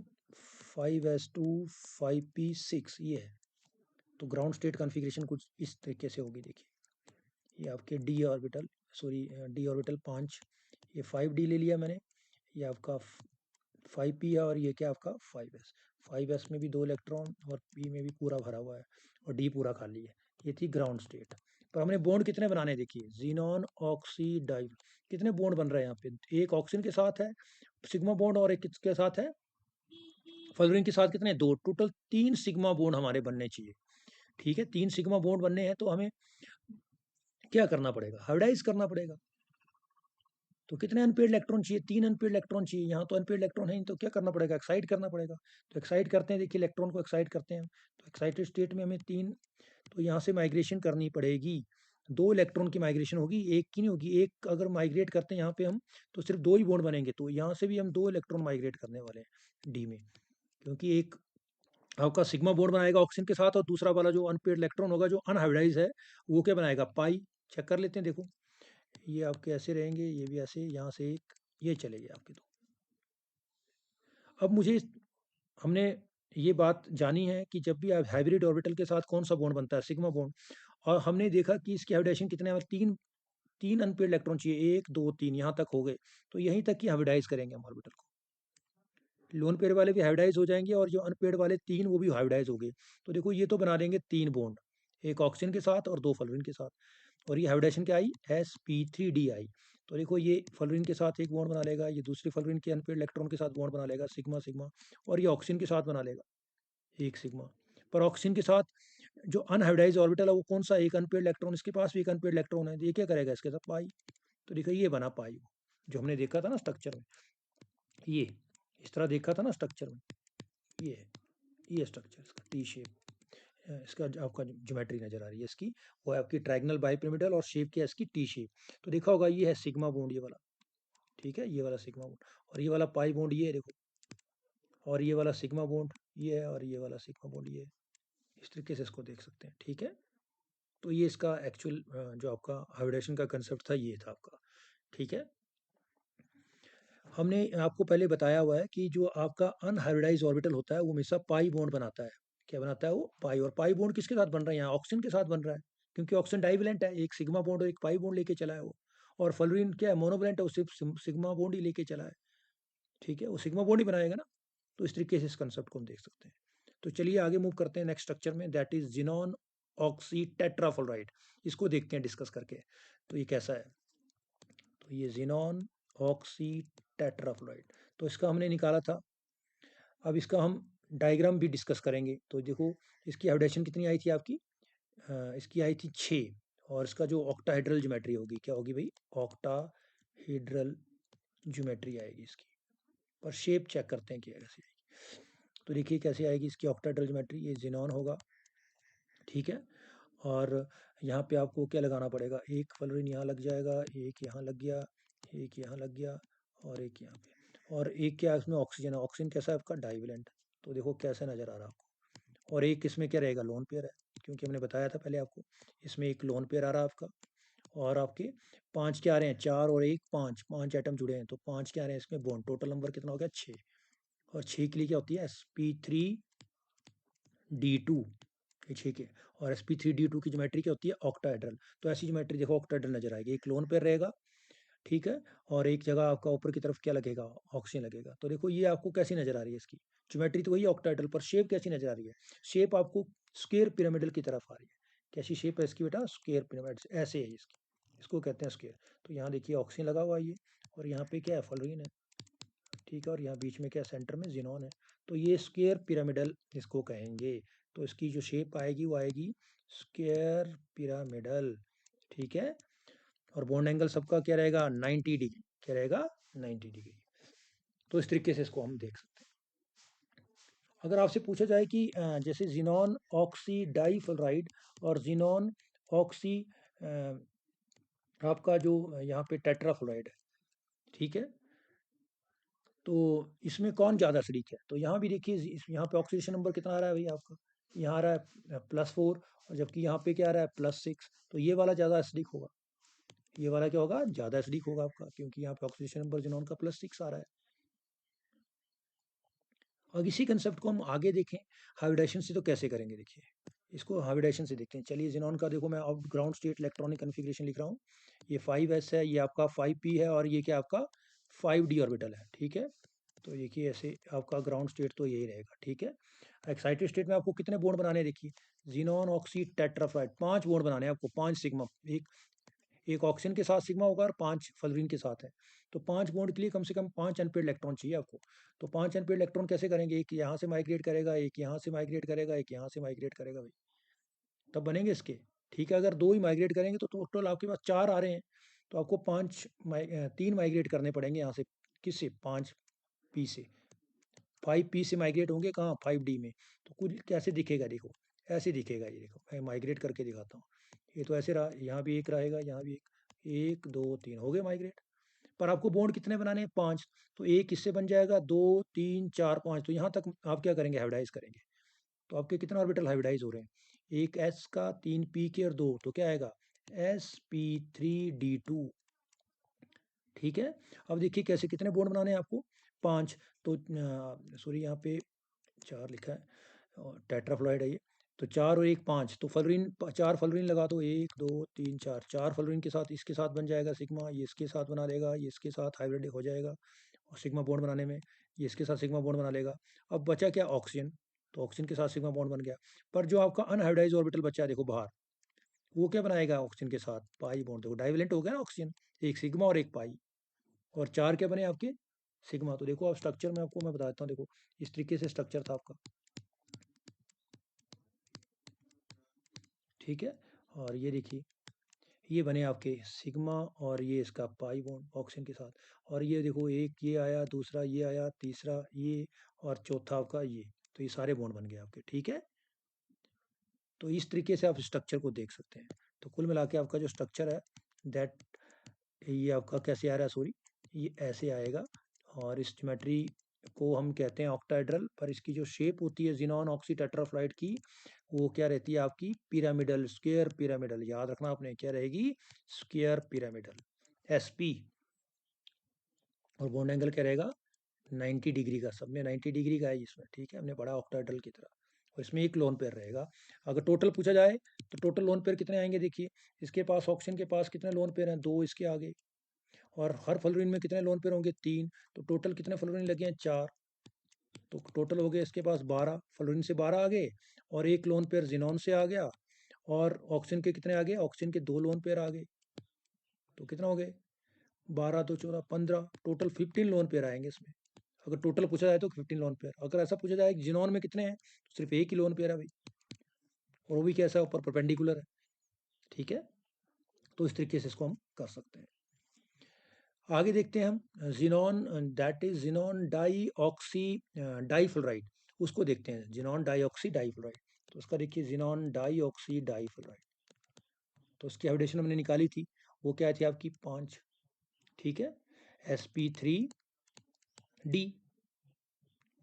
5s2 5p6, ये है। तो ग्राउंड स्टेट कन्फिग्रेशन कुछ इस तरीके से होगी, देखिए ये आपके D orbital, sorry D orbital 5, ये 5d ले लिया मैंने, ये आपका 5p है, और ये क्या आपका 5s, 5s में भी दो इलेक्ट्रॉन और p में भी पूरा भरा हुआ है, और d पूरा खाली है। ये थी ग्राउंड स्टेट। पर हमने बॉन्ड कितने बनाने हैं, देखिए जिनॉन ऑक्सीडाइव, कितने बॉन्ड बन रहे हैं यहाँ पे, एक ऑक्सीजन के साथ है सिग्मा बॉन्ड, और एक किसके साथ है, फ्लोरीन के साथ, कितने, दो, टोटल तीन सिग्मा बॉन्ड हमारे बनने चाहिए, ठीक है। तीन सिग्मा बॉन्ड बनने हैं, तो हमें क्या करना पड़ेगा, हाइब्रिडाइज करना पड़ेगा। तो कितने अनपेड इलेक्ट्रॉन चाहिए, तीन अनपेड इलेक्ट्रॉन चाहिए, यहाँ तो अनपेड इलेक्ट्रॉन है नहीं, तो क्या करना पड़ेगा, एक्साइट करना पड़ेगा। तो एक्साइट करते हैं, देखिए इलेक्ट्रॉन को एक्साइट करते हैं, तो एक्साइटेड स्टेट में हमें तीन, तो यहाँ से माइग्रेशन करनी पड़ेगी, दो इलेक्ट्रॉन की माइग्रेशन होगी, एक की नहीं होगी। एक अगर माइग्रेट करते हैं यहाँ पे हम, तो सिर्फ दो ही बॉन्ड बनेंगे, तो यहाँ से भी हम दो इलेक्ट्रॉन माइग्रेट करने वाले हैं डी में, क्योंकि एक आपका सिग्मा बॉन्ड बनाएगा ऑक्सीजन के साथ, और दूसरा वाला जो अनपेड इलेक्ट्रॉन होगा जो अनहाइब्रिडाइज है, वो क्या बनाएगा, पाई। चेक कर लेते हैं, देखो ये आपके ऐसे रहेंगे, ये भी ऐसे, यहाँ से एक ये चले गए आपके दो। अब मुझे हमने ये बात जानी है कि जब भी आप हाइब्रिड ऑर्बिटल के साथ कौन सा बॉन्ड बनता है, सिग्मा बॉन्ड, और हमने देखा कि इसकी हाइब्रिडेशन कितने हैं, तीन, तीन अनपेड इलेक्ट्रॉन चाहिए, एक दो तीन, यहाँ तक हो गए, तो यहीं तक की हाइब्रिडाइज करेंगे हम ऑर्बिटल को। लोन पेयर वाले भी हाइब्रिडाइज हो जाएंगे, और जो अनपेड वाले तीन वो भी हाइब्रिडाइज हो गए। तो देखो ये तो बना देंगे तीन बॉन्ड, एक ऑक्सीजन के साथ और दो फ्लोरीन के साथ, और ये हाइब्रिडेशन क्या आई, sp3d आई। तो देखो ये फ्लोरीन के साथ एक बॉन्ड बना लेगा, ये दूसरी फ्लोरीन के अनपेड इलेक्ट्रॉन के साथ बॉन्ड बना लेगा, सिग्मा सिग्मा, और ये ऑक्सीजन के साथ बना लेगा एक सिग्मा। पर ऑक्सीजन के साथ जो अनहाइब्रिडाइज ऑर्बिटल है वो कौन सा, एक अनपेड इलेक्ट्रॉन, इसके पास भी एक अनपेड इलेक्ट्रॉन है, तो ये क्या करेगा इसके साथ, पाई। तो देखो ये बना पाई, जो हमने देखा था ना स्ट्रक्चर में, ये इस तरह देखा था ना स्ट्रक्चर में, ये स्ट्रक्चर इसका टी शेप, इसका आपका ज्योमेट्री नजर आ रही है इसकी, वो है आपकी ट्रायंगल बाइपिरामिडल, और शेप क्या है इसकी, टी शेप। तो देखा होगा ये है सिग्मा बॉन्ड, ये वाला, ठीक है, ये वाला सिग्मा बॉन्ड, और ये वाला पाई बॉन्ड ये है देखो, और ये वाला सिग्मा बॉन्ड ये है, और ये वाला सिग्मा बॉन्ड ये है। इस तरीके से इसको देख सकते हैं, ठीक है। तो ये इसका एक्चुअल जो आपका हाइब्रिडेशन का कंसेप्ट था ये था आपका, ठीक है। हमने आपको पहले बताया हुआ है कि जो आपका अनहाइब्रिडाइज ऑर्बिटल होता है वो हमेशा पाई बॉन्ड बनाता है। क्या बनाता है वो, पाई। और पाई बॉन्ड किसके साथ बन रहा है, यहाँ ऑक्सीजन के साथ बन रहा है, क्योंकि ऑक्सीजन डाइवेलेंट है, एक सिग्मा बॉन्ड और एक पाई बॉन्ड लेके चला है वो। और फ्लोरीन क्या है, मोनोवैलेंट है, वो सिर्फ सिग्मा बॉन्ड ही लेके चला है, ठीक है, वो सिग्मा बॉन्ड ही बनाएगा ना। तो इस तरीके से इस कंसेप्ट को हम देख सकते हैं। तो चलिए आगे मूव करते हैं नेक्स्ट स्ट्रक्चर में, that is xenon oxy tetrafluoride. इसको देखते हैं डिस्कस करके, तो ये कैसा है। तो ये जिनॉन ऑक्सी टेट्राफ्लोराइड, तो इसका हमने निकाला था। अब इसका हम डायग्राम भी डिस्कस करेंगे। तो देखो इसकी हाइब्रिडेशन कितनी आई थी आपकी, इसकी आई थी 6, और इसका जो ऑक्टाहेड्रल ज्योमेट्री होगी, क्या होगी भाई, ऑक्टाहेड्रल ज्योमेट्री आएगी इसकी। पर शेप चेक करते हैं कि कैसी आएगी। तो देखिए कैसे आएगी इसकी ऑक्टाहेड्रल ज्योमेट्री, ये जिनॉन होगा, ठीक है। और यहाँ पे आपको क्या लगाना पड़ेगा, एक फ्लोरीन यहाँ लग जाएगा, एक यहाँ लग गया, एक यहाँ लग गया, और एक यहाँ पे, और एक क्या इसमें ऑक्सीजन है। ऑक्सीजन कैसा है आपका, डाइवेलेंट। तो देखो कैसे नज़र आ रहा है आपको। और एक इसमें क्या रहेगा, लोन पेयर है, क्योंकि हमने बताया था पहले आपको, इसमें एक लोन पेयर आ रहा है आपका। और आपके 5 क्या आ रहे हैं, 4 और 1 5, 5 एटम जुड़े हैं, तो 5 क्या आ रहे हैं इसमें बॉन्ड। टोटल नंबर कितना हो गया, 6। और 6 के लिए क्या होती है, sp3d2, ये 6 के। और sp3d2 की ज्योमेट्री क्या होती है, ऑक्टाहेड्रल। तो ऐसी ज्योमेट्री देखो ऑक्टाहेड्रल नजर आएगी, एक लोन पेयर रहेगा, ठीक है। और एक जगह आपका ऊपर की तरफ क्या लगेगा, ऑक्सीजन लगेगा। तो देखो ये आपको कैसी नजर आ रही है, इसकी ज्योमेट्री तो वही ऑक्टाहेड्रल, पर शेप कैसी नजर आ रही है, शेप आपको स्क्वायर पिरामिडल की तरफ आ रही है। कैसी शेप है इसकी बेटा, स्क्वायर पिरामिड, ऐसे है इसकी, इसको कहते हैं स्क्वायर। तो यहाँ देखिए ऑक्सीजन लगा हुआ है ये, और यहाँ पे क्या है, फ्लोरीन है, ठीक है। और यहाँ बीच में क्या, सेंटर में जिनॉन है। तो ये स्क्वायर पिरामिडल इसको कहेंगे। तो इसकी जो शेप आएगी वो आएगी स्क्वायर पिरामिडल, ठीक है। और बॉन्ड एंगल सबका क्या रहेगा, 90 डिग्री, क्या रहेगा, 90 डिग्री। तो इस तरीके से इसको हम देख सकते हैं। अगर आपसे पूछा जाए कि जैसे जिनॉन ऑक्सी डाइफ्लोराइड और जिनॉन ऑक्सी आपका जो यहाँ पे टेट्राफ्लोराइड है, ठीक है, तो इसमें कौन ज़्यादा एसिडिक है। तो यहाँ भी देखिए यहाँ पे ऑक्सीडेशन नंबर कितना आ रहा है भाई आपका, यहाँ आ रहा है +4, और जबकि यहाँ पे क्या आ रहा है, +6। तो ये वाला ज़्यादा एसिडिक होगा, ये वाला क्या होगा, ज़्यादा एसिडिक होगा आपका, क्योंकि यहाँ पे ऑक्सीडेशन नंबर जिनॉन का +6 आ रहा है। और इसी कंसेप्ट को हम आगे देखें हाइब्रिडेशन से, तो कैसे करेंगे देखिए, इसको हाइब्रिडेशन से देखते हैं। चलिए जिनॉन का देखो मैं अब ग्राउंड स्टेट इलेक्ट्रॉनिक कन्फिग्रेशन लिख रहा हूँ। ये 5s है, ये आपका 5p है, और ये क्या आपका 5d ऑर्बिटल है, ठीक है। तो देखिए ऐसे आपका ग्राउंड स्टेट तो यही रहेगा, ठीक है। एक्साइटेड स्टेट में आपको कितने बॉन्ड बनाने हैं, देखिए जिनॉन ऑक्सी टेट्राफ्लोराइड 5 बॉन्ड बनाने हैं आपको, 5 सिग्मा, एक एक ऑक्सीजन के साथ सिग्मा होगा और 5 फ्लोरीन के साथ है। तो 5 बॉन्ड के लिए कम से कम 5 अनपेड इलेक्ट्रॉन चाहिए आपको। तो 5 अनपेड इलेक्ट्रॉन कैसे करेंगे, एक यहाँ से माइग्रेट करेगा, एक यहाँ से माइग्रेट करेगा, एक यहाँ से माइग्रेट करेगा भाई, तब बनेंगे इसके, ठीक है। अगर 2 ही माइग्रेट करेंगे तो टोटल आपके पास 4 आ रहे हैं, तो आपको 3 माइग्रेट करने पड़ेंगे यहाँ से, किससे, 5p से। 5p से माइग्रेट होंगे कहाँ, 5d में। तो कुल कैसे दिखेगा, देखो ऐसे दिखेगा, ये देखो मैं माइग्रेट करके दिखाता हूँ। ये तो ऐसे रहा, यहाँ भी एक रहेगा, यहाँ भी एक, 1 2 3 हो गए माइग्रेट। पर आपको बॉन्ड कितने बनाने हैं, 5। तो एक इससे बन जाएगा, 2 3 4 5, तो यहाँ तक आप क्या करेंगे, हाइब्रिडाइज करेंगे। तो आपके कितने ऑर्बिटल हाइब्रिडाइज हो रहे हैं, एक s का, 3 p के और 2, तो क्या आएगा, sp3d2, ठीक है। अब देखिए कैसे, कितने बॉन्ड बनाने हैं आपको, 5। तो सॉरी यहाँ पे 4 लिखा है, और टेट्राफ्लोराइड है ये। तो 4 और 1 5, तो फ्लोरीन 4 फ्लोरीन लगा दो, 1 2 3 4, 4 फ्लोरीन के साथ इसके साथ बन जाएगा सिग्मा, ये इसके साथ बना लेगा, ये इसके साथ हाइब्रिड हो जाएगा, और सिग्मा बॉन्ड बनाने में ये इसके साथ सिग्मा बॉन्ड बना लेगा। अब बचा क्या, ऑक्सीजन। तो ऑक्सीजन के साथ सिग्मा बॉन्ड बन गया। पर जो आपका अनहाइब्रिडाइज ऑर्बिटल बचा है देखो बाहर, वो क्या बनाएगा ऑक्सीजन के साथ, पाई बॉन्ड। देखो डाइवेलेंट हो गया ना ऑक्सीजन, एक सिग्मा और एक पाई, और 4 क्या बने आपके, सिग्मा। तो देखो आप स्ट्रक्चर में आपको मैं बता देता हूँ, देखो इस तरीके से स्ट्रक्चर था आपका, ठीक है। और ये देखिए ये बने आपके सिग्मा, और ये इसका पाई बॉन्ड ऑक्सीजन के साथ। और ये देखो एक ये आया, दूसरा ये आया, तीसरा ये, और चौथा आपका ये। तो ये सारे बॉन्ड बन गए आपके, ठीक है। तो इस तरीके से आप स्ट्रक्चर को देख सकते हैं। तो कुल मिला के आपका जो स्ट्रक्चर है, दैट ये आपका कैसे आ रहा है, सॉरी ये ऐसे आएगा। और इस ज्योमेट्री को हम कहते हैं ऑक्टाहेड्रल, पर इसकी जो शेप होती है जिनॉन ऑक्सी टेट्राफ्लोराइड की, वो क्या रहती है आपकी, पिरामिडल, स्क्वायर पिरामिडल। याद रखना आपने, क्या रहेगी, स्क्वायर पिरामिडल, sp। और बॉन्ड एंगल क्या रहेगा, 90 डिग्री का, सब में 90 डिग्री का है इसमें, ठीक है। हमने पढ़ा ऑक्टाहेड्रल की तरह। और इसमें एक लोन पेयर रहेगा। अगर टोटल पूछा जाए तो टोटल लोन पेयर कितने आएंगे, देखिए इसके पास ऑक्सीजन के पास कितने लोन पेयर हैं, 2 इसके आगे। और हर फ्लोरीन में कितने लोन पेयर होंगे, 3। तो टोटल कितने फ्लोरीन लगे हैं, 4। तो टोटल हो गए इसके पास 12, फ्लोरीन से 12 आ गए और एक लोन पेयर जिनॉन से आ गया और ऑक्सीजन के कितने आ गए, ऑक्सीजन के 2 लोन पेयर आ गए। तो कितना हो गए, 12 2 14 15, टोटल 15 लोन पेयर आएंगे इसमें। अगर टोटल पूछा जाए तो 15 लोन पेयर। अगर ऐसा पूछा जाए जिनॉन में कितने हैं तो सिर्फ एक ही लोन पेयर है भाई, और वो भी कैसा ऊपर परपेंडिकुलर है। ठीक है, तो इस तरीके से इसको हम कर सकते हैं। आगे देखते हैं हम xenon, that is xenon di oxy difluoride, उसको देखते हैं, जिनॉन डाईऑक्सी डाईफ्लोराइड। तो उसका देखिए जिनॉन डाईऑक्सी डाईफ्लोराइड, तो उसकी हाइब्रिडेशन हमने निकाली थी, वो क्या थी आपकी 5। ठीक है, sp3d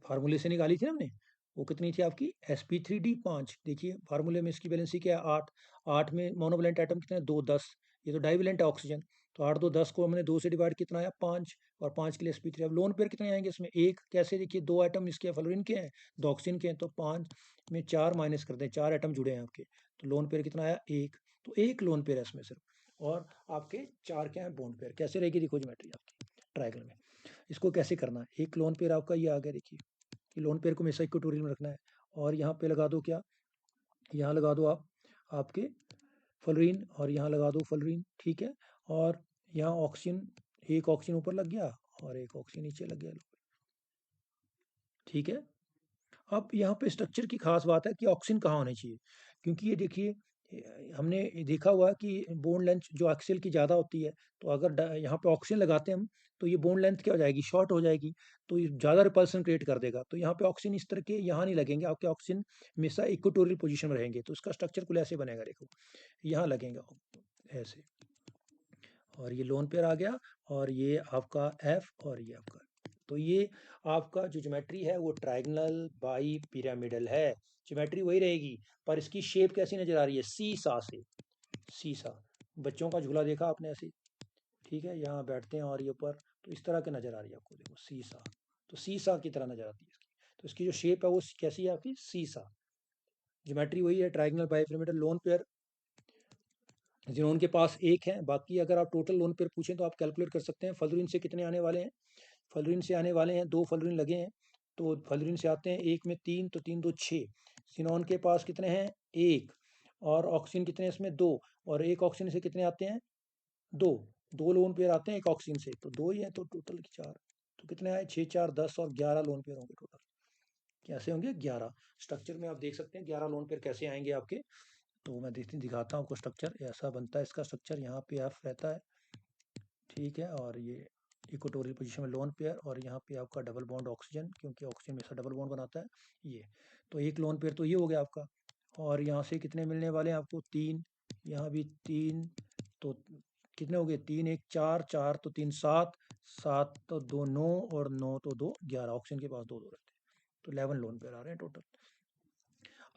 फार्मूले से निकाली थी ना हमने, वो कितनी थी आपकी sp3d 5। देखिए फार्मूले में इसकी वैलेंसी क्या है 8, 8 में मोनोवैलेंट एटम कितने 2 10, ये तो डाईवैलेंट है ऑक्सीजन, तो 8 2 10 को हमने 2 से डिवाइड कितना आया 5, और 5 के लिए sp3। अब लोन पेयर कितने आएंगे इसमें, एक कैसे, देखिए 2 एटम इसके फ्लोरीन के हैं, 2 ऑक्सीजन के हैं, तो 5 में 4 माइनस कर दें, 4 एटम जुड़े हैं आपके, तो लोन पेयर कितना आया 1। तो एक लोन पेयर है इसमें सिर्फ, और आपके 4 क्या है बॉन्ड पेयर। कैसे रहेगी देखो ज्योमेट्री आपकी ट्रायंगल में, इसको कैसे करना है। एक लोन पेयर आपका ये आ गया, देखिए कि लोन पेयर को हमेशा इक्वेटोरियल में रखना है, और यहाँ पे लगा दो क्या, यहाँ लगा दो आप आपके फ्लोरीन, और यहाँ लगा दो फ्लोरीन। ठीक है, और यहाँ ऑक्सीजन, एक ऑक्सीजन ऊपर लग गया और एक ऑक्सीजन नीचे लग गया। ठीक है, अब यहाँ पे स्ट्रक्चर की खास बात है कि ऑक्सीजन कहाँ होनी चाहिए, क्योंकि ये देखिए हमने देखा हुआ है कि बोन लेंथ जो एक्सेल की ज़्यादा होती है, तो अगर यहाँ पे ऑक्सीजन लगाते हैं हम, तो ये बोन लेंथ क्या हो जाएगी, शॉर्ट हो जाएगी, तो ये ज़्यादा रिपल्सन क्रिएट कर देगा। तो यहाँ पे ऑक्सीजन इस तरह के यहाँ नहीं लगेंगे आपके, ऑक्सीजन हमेशा इक्वेटोरियल पोजीशन में रहेंगे, तो इसका स्ट्रक्चर कुछ ऐसे बनेगा, देखो यहाँ लगेगा ऐसे, और ये लोन पेयर आ गया, और ये आपका एफ और ये आपका, तो ये आपका जो ज्योमेट्री है वो ट्रायंगल बाई पिरामिडल है। ज्योमेट्री वही रहेगी, पर इसकी शेप कैसी नजर आ रही है, सीसा से, सीसा, बच्चों का झूला देखा आपने ऐसे, ठीक है, यहाँ बैठते हैं और ये ऊपर, तो इस तरह के नजर आ रही है आपको, देखो सीसा, तो सीसा की तरह नजर आती है इसकी, तो इसकी जो शेप है वो कैसी है आपकी, सीसा। ज्योमेट्री वही है, triangle bi pyramidal. Lone pair xenon के पास एक है, बाकी अगर आप टोटल लोन पेयर पूछें तो आप कैलकुलेट कर सकते हैं। फ्लोरीन से कितने आने वाले हैं, फ्लोरीन से आने वाले हैं 2 फ्लोरीन लगे हैं, तो फ्लोरीन से आते हैं एक में 3, तो 3 2 6। जिनोन के पास कितने हैं 1, और ऑक्सीजन कितने इसमें 2, और एक ऑक्सीजन से कितने आते हैं 2, 2 लोन पेयर आते हैं एक ऑक्सीजन से, तो 2 ही है, तो टोटल 4, तो कितने आए 6 4 10 और 11 लोन पेयर होंगे टोटल। कैसे होंगे 11, स्ट्रक्चर में आप देख सकते हैं 11 लोन पेयर कैसे आएंगे आपके। तो मैं दिखाता हूँ आपको स्ट्रक्चर, ऐसा बनता है इसका स्ट्रक्चर, यहाँ पे एफ रहता है, ठीक है, और ये इक्वेटोरियल पोजीशन में लोन पेयर, और यहाँ पे आपका डबल बॉन्ड ऑक्सीजन, क्योंकि ऑक्सीजन हमेशा डबल बॉन्ड बनाता है ये, तो एक लोन पेयर तो ये हो गया आपका। और यहाँ से कितने मिलने वाले हैं आपको 3, यहाँ भी 3, तो कितने हो गए 3 1 4 4 तो 3 7, 7 तो 2 9, और 9 तो 2 11, ऑक्सीजन के पास 2 2 रहते हैं, तो 11 लोन पेयर आ रहे हैं टोटल।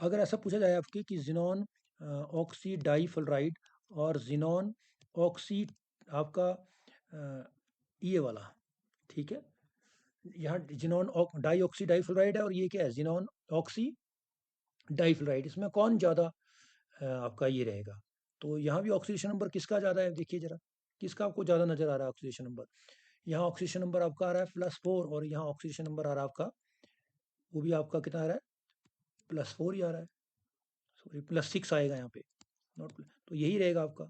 अगर ऐसा पूछा जाए आपके कि जिनॉन ऑक्सी डाईफ्लोराइड और जिनॉन ऑक्सी आपका ये वाला, ठीक है, यहाँ जिनॉन डाईऑक्सी डाईफ्लोराइड है, और ये क्या है जिनॉन ऑक्सी डाईफ्लोराइड, इसमें कौन ज़्यादा आपका ये रहेगा। तो यहाँ भी ऑक्सीडेशन नंबर किसका ज़्यादा है, देखिए जरा, किसका आपको ज़्यादा नजर आ रहा है ऑक्सीडेशन नंबर। यहाँ ऑक्सीडेशन नंबर आपका आ रहा है +4, और यहाँ ऑक्सीडेशन नंबर आ रहा है आपका, वो भी आपका कितना आ रहा है +4 ही आ रहा है, सॉरी +6 आएगा यहाँ पे, नॉट, तो यही रहेगा आपका,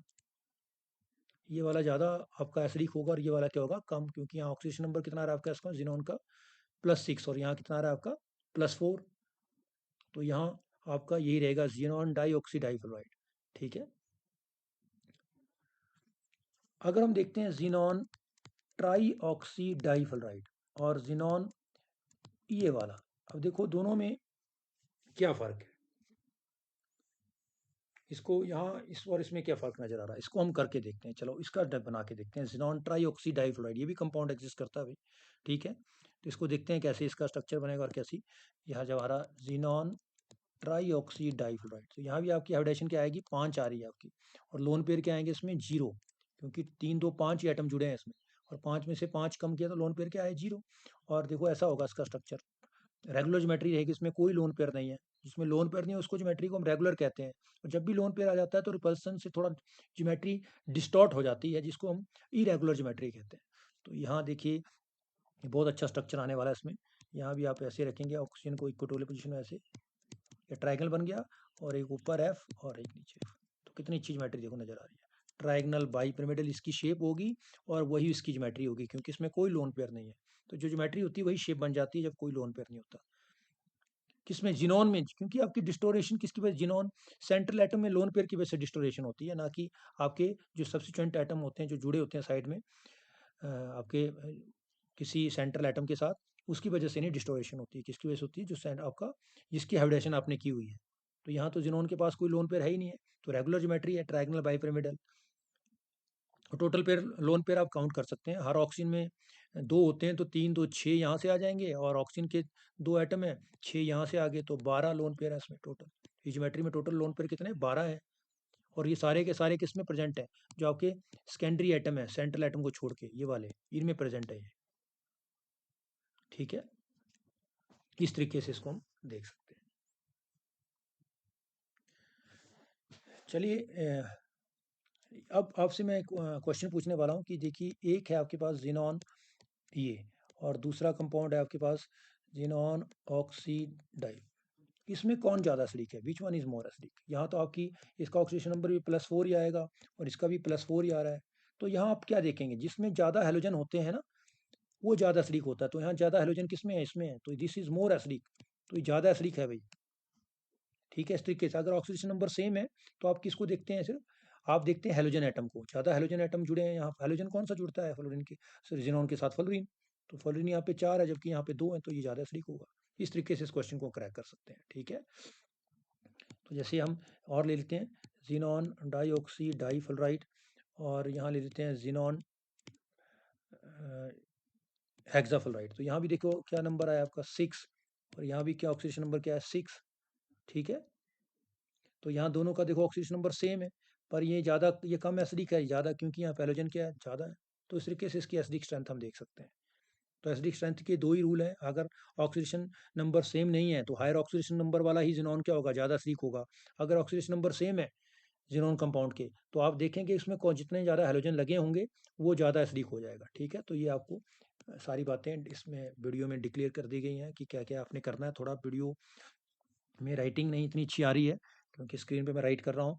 ये वाला ज़्यादा आपका एसिडिक होगा, और ये वाला क्या होगा कम, क्योंकि यहाँ ऑक्सीडेशन नंबर कितना आ रहा है आपका इसका जिनोन का +6, और यहाँ कितना आ रहा है आपका +4, तो यहाँ आपका यही रहेगा जिनोन डाईऑक्सी डाईफ्लोराइड। ठीक है, अगर हम देखते हैं जिनोन ट्राईऑक्सी डाईफ्लोराइड और जिनोन ये वाला, अब देखो दोनों में क्या फ़र्क है, इसको यहाँ इस और इसमें क्या फ़र्क नज़र आ रहा है, इसको हम करके देखते हैं। चलो इसका बना के देखते हैं, जिनॉन ट्राईऑक्सी डाईफ्लोराइड, ये भी कंपाउंड एग्जिस्ट करता है भाई, ठीक है, तो इसको देखते हैं कैसे इसका स्ट्रक्चर बनेगा और कैसी। यहाँ जब आ रहा जिनॉन ट्राईऑक्सी डाईफ्लोराइड, तो यहाँ भी आपकी हाइब्रिडेशन क्या आएगी 5 आ रही है आपकी, और लोन पेयर क्या आएंगे इसमें 0, क्योंकि 3 2 5 ही एटम जुड़े हैं इसमें, और 5 में से 5 कम किया तो लोन पेयर क्या है 0। और देखो ऐसा होगा इसका स्ट्रक्चर, रेगुलर ज्योमेट्री रहेगी, इसमें कोई लोन पेयर नहीं है, जिसमें लोन पेयर नहीं है उसको ज्योमेट्री को हम रेगुलर कहते हैं, और जब भी लोन पेयर आ जाता है तो रिपल्सन से थोड़ा ज्योमेट्री डिस्टॉर्ट हो जाती है, जिसको हम इरेगुलर ज्योमेट्री कहते हैं। तो यहाँ देखिए बहुत अच्छा स्ट्रक्चर आने वाला है इसमें, यहाँ भी आप ऐसे रखेंगे ऑक्सीजन को इक्वेटोरियल पोजीशन में ऐसे, ये ट्रायंगल बन गया और एक ऊपर एफ और एक नीचे एफ। तो कितनी अच्छी ज्योमेट्री देखो नजर आ रही है। ट्रायंगल बाइपिरामिडल इसकी शेप होगी और वही इसकी ज्योमेट्री होगी, क्योंकि इसमें कोई लोन पेयर नहीं है। तो जो ज्योमेट्री होती है वही शेप बन जाती है जब कोई लोन पेयर नहीं होता। किसमें? जिनोन में, क्योंकि आपकी डिस्टोरेशन किसकी वजह? जिनोन सेंट्रल एटम में लोन पेयर की वजह से डिस्टोरेशन होती है, ना कि आपके जो सब्सिक्वेंट एटम होते हैं जो जुड़े होते हैं साइड में आपके किसी सेंट्रल एटम के साथ, उसकी वजह से नहीं डिस्टोरेशन होती है। किसकी वजह से होती है? जो आपका जिसकी हाइब्रिडेशन आपने की हुई है। तो यहाँ तो जिनोन के पास कोई लोन पेयर है ही नहीं है, तो रेगुलर ज्योमेट्री है, ट्रायंगल बाइपिरामिडल। और टोटल पेयर, लोन पेयर आप काउंट कर सकते हैं। हर ऑक्सीजन में 2 होते हैं, तो 3 2 6 यहाँ से आ जाएंगे, और ऑक्सीजन के 2 एटम है, 6 यहाँ से आ गए, तो 12 लोन पेयर है इसमें टोटल। इस ज्योमेट्री में टोटल लोन पेयर कितने? 12 है। और ये सारे के सारे किस में प्रेजेंट है? जो आपके सेकेंडरी एटम है, सेंट्रल एटम को छोड़ के, ये वाले इनमें प्रेजेंट है ये। ठीक है, इस तरीके से इसको हम देख सकते हैं। चलिए, अब आपसे मैं क्वेश्चन पूछने वाला हूँ कि देखिए, एक है आपके पास जिनॉन ये, और दूसरा कंपाउंड है आपके पास जिनॉन ऑक्सीडाइव। इसमें कौन ज़्यादा एसिडिक है? Which one is more acidic? यहाँ तो आपकी इसका ऑक्सीडेशन नंबर भी +4 ही आएगा और इसका भी +4 ही आ रहा है। तो यहाँ आप क्या देखेंगे? जिसमें ज़्यादा हेलोजन होते हैं ना, वो ज़्यादा एसिडिक होता है। तो यहाँ ज़्यादा हेलोजन किसमें है? इसमें है, तो दिस इज मोर एसिडिक, तो ये ज़्यादा एसिडिक है भाई। ठीक है, इस तरीके से अगर ऑक्सीडेशन नंबर सेम है तो आप किसको देखते हैं? सिर्फ आप देखते हैं हेलोजन एटम को। ज़्यादा हेलोजन एटम जुड़े हैं यहाँ। हेलोजन कौन सा जुड़ता है फ्लोरीन के, जिनोन के साथ? फ्लोरीन। तो फ्लोरीन यहाँ पे 4 है जबकि यहाँ पे 2 है, तो ये ज़्यादा एसिडिक होगा। इस तरीके से इस क्वेश्चन को क्रैक कर सकते हैं। ठीक है, तो जैसे हम और ले लेते हैं जिनॉन डाइऑक्सी डाइफ्लोराइड, और यहाँ ले लेते हैं जिनॉन हेक्साफ्लोराइड। तो यहाँ भी देखो क्या नंबर आया आपका? 6, और यहाँ भी क्या ऑक्सीडेशन नंबर क्या है? 6। ठीक है, तो यहाँ दोनों का देखो ऑक्सीडेशन नंबर सेम है, पर ये ज़्यादा, ये कम एसिडिक है ज़्यादा, क्योंकि यहाँ पैलोजन क्या है? ज़्यादा है। तो इस तरीके से इसकी एसिडिक स्ट्रेंथ हम देख सकते हैं। तो एसिडिक स्ट्रेंथ के 2 ही रूल हैं। अगर ऑक्सीडेशन नंबर सेम नहीं है तो हायर ऑक्सीडेशन नंबर वाला ही जिनॉन क्या होगा? ज़्यादा एसिडिक होगा। अगर ऑक्सीडेशन नंबर सेम है जिनोन कंपाउंड के, तो आप देखेंगे इसमें जितने ज़्यादा हेलोजन लगे होंगे वो ज़्यादा एसिडिक हो जाएगा। ठीक है, तो ये आपको सारी बातें इसमें वीडियो में डिक्लेयर कर दी गई हैं कि क्या क्या आपने करना है। थोड़ा वीडियो में राइटिंग नहीं इतनी अच्छी आ रही है, क्योंकि स्क्रीन पे मैं राइट कर रहा हूँ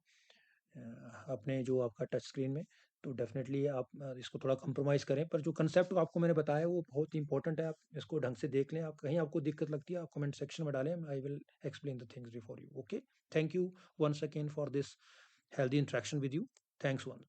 अपने जो आपका टच स्क्रीन में। तो डेफिनेटली आप इसको थोड़ा कंप्रोमाइज़ करें, पर जो कंसेप्ट आपको मैंने बताया वो बहुत ही इंपॉर्टेंट है। आप इसको ढंग से देख लें। आप कहीं आपको दिक्कत लगती है आप कमेंट सेक्शन में डालें, I will explain the things before you. Okay, thank you once again for this healthy interaction with you. Thanks one.